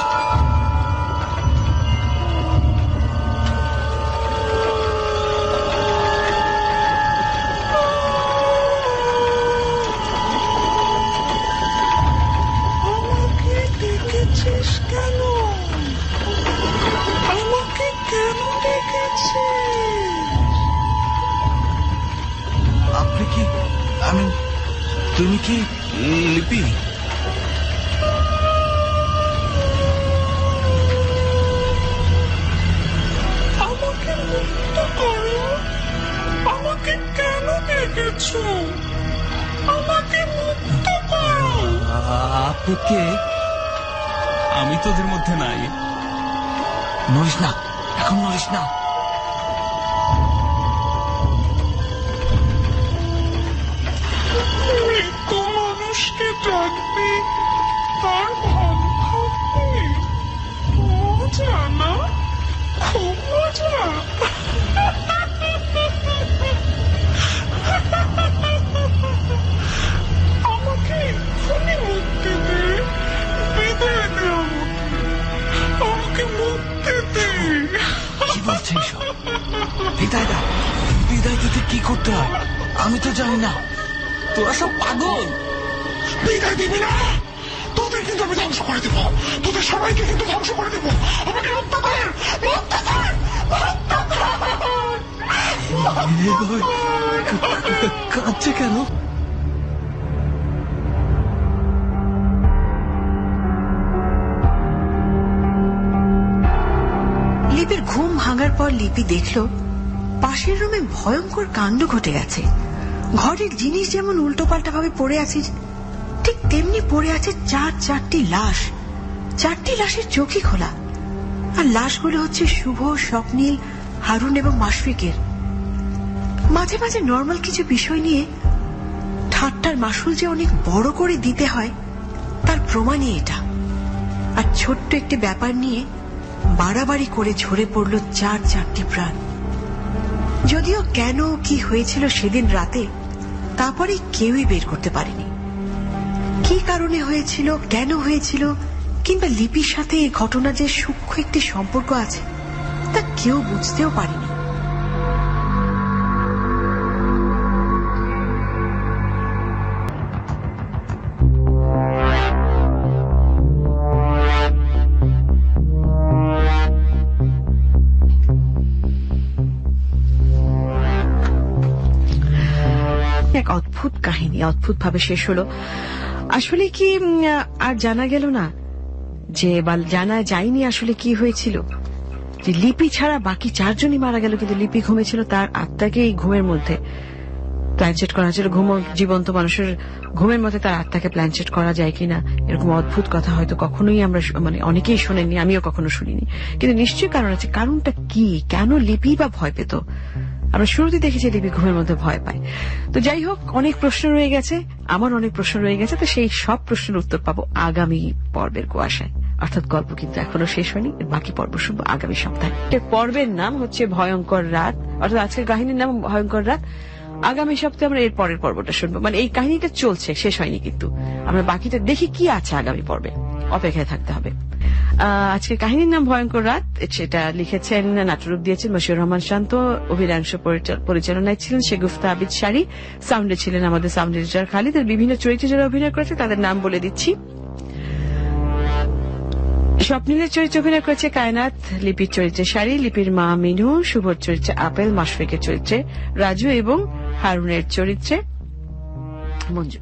আপনি কি তুমি কি লিপি? আমাকে মুক্ত করো। আমাকে কেন ডেকেছো? আমাকে মুক্ত করো। আপনি কে? আমি তোদের মধ্যে নাই। নড়িস না, এখন নড়িস না। মৃত মানুষকে ডাকবি আর ভালো থাকবি। মজা না? খুব মজা। আমাকে এক্ষুনি মুক্তি দে। বিদায় দে আমাকে মুক্তি দে। কি বলছে এসব? বিদায় দা। বিদায় দিতে কি করতে হয় আমি তো জানি না। তোরা সব পাগল। বিদায় দিবি না? তোদের কিন্তু আমি ধ্বংস করে দেবো। তোদের সবাইকে কিন্তু ধ্বংস করে দেবো। আমাকে হত্যা কর, হত্যা কর, হত্যা কর। কাঁদছে কেন? লিপির ঘুম ভাঙার পর লিপি দেখল পাশের রুমে ভয়ঙ্কর কাণ্ড ঘটে গেছে। ঘরের জিনিস যেমন উল্টোপাল্টা ভাবে পড়ে আছে, ঠিক তেমনি পড়ে আছে চারটি লাশ। 4টি লাশের চোখই খোলা। আর লাশগুলো হচ্ছে শুভ, স্বপ্নীল, হারুন এবং মাশফিকের। মাঝে মাঝে নর্মাল কিছু বিষয় নিয়ে ঠাট্টার মাসুল যে অনেক বড় করে দিতে হয় তার প্রমাণই এটা। আর ছোট্ট একটি ব্যাপার নিয়ে বাড়াবাড়ি করে ঝরে পড়ল 4টি প্রাণ। যদিও কেন কি হয়েছিল সেদিন রাতে তারপরে কেউই বের করতে পারেনি। কি কারণে হয়েছিল, কেন হয়েছিল, কিংবা লিপির সাথে এই ঘটনা যে সূক্ষ্ম একটি সম্পর্ক আছে তা কেউ বুঝতেও পারেনি। এক অদ্ভুত কাহিনী অদ্ভুত ভাবে শেষ হলো। আসলে কি আর জানা গেল না যে, বা জানা যায়নি আসলে কি হয়েছিল। যে লিপি ছাড়া বাকি 4জনই মারা গেল, কিন্তু লিপি ঘুমেছিল, তার আত্মাকে এই ঘুমের মধ্যে প্ল্যানচেট করা হয়েছিল। জীবন্ত মানুষের ঘুমের মধ্যে তার আত্মাকে প্ল্যানচেট করা যায় কিনা, এরকম অদ্ভুত কথা হয়তো কখনোই আমরা অনেকেই শোনেননি, আমিও কখনো শুনিনি। কিন্তু নিশ্চয়ই কারণ আছে। কারণটা কি? কেন লিপি বা ভয় পেত? আমরা শুরুতে দেখেছি লিপি ঘুমের মধ্যে ভয় পায়। তো যাই হোক, অনেক প্রশ্ন রয়ে গেছে, আমার অনেক প্রশ্ন রয়ে গেছে। তো সেই সব প্রশ্নের উত্তর পাবো আগামী পর্বের কুয়াশায়। অর্থাৎ গল্প কিন্তু এখনো শেষ হয়নি, বাকি পর্ব শুনবো আগামী সপ্তাহে। পর্বের নাম হচ্ছে ভয়ঙ্কর রাত, অর্থাৎ আজকের কাহিনীর নাম ভয়ঙ্কর রাত। আগামী সপ্তাহে আমরা এর পরের পর্বটা শুনবো। এই কাহিনীটা চলছে, শেষ হয়নি কিন্তু। আমরা বাকিটা দেখি কি আছে আগামী পর্বে, অপেক্ষায় থাকতে হবে। আজকের কাহিনীর নাম ভয়ঙ্কর রাত। সেটা লিখেছেন, নাট্যরূপ দিয়েছেন মশিউর রহমান শান্ত, অভিধাংশ পরিচালনায় ছিলেন শেগুফতা আবিদ শাড়ি, সাউন্ডে ছিলেন আমাদের সাউন্ড এডিটর খালিদ। বিভিন্ন চরিত্রে যারা অভিনয় করেছে তাদের নাম বলে দিচ্ছি: স্বপ্নিলের চরিত্রে অভিনয় করেছে কায়নাত, লিপির চরিত্রে শাড়ি, লিপির মা মিনু, শুভর চরিত্রে আপেল, মাশফিকের চরিত্রে রাজু এবং হারুনের চরিত্রে মঞ্জু।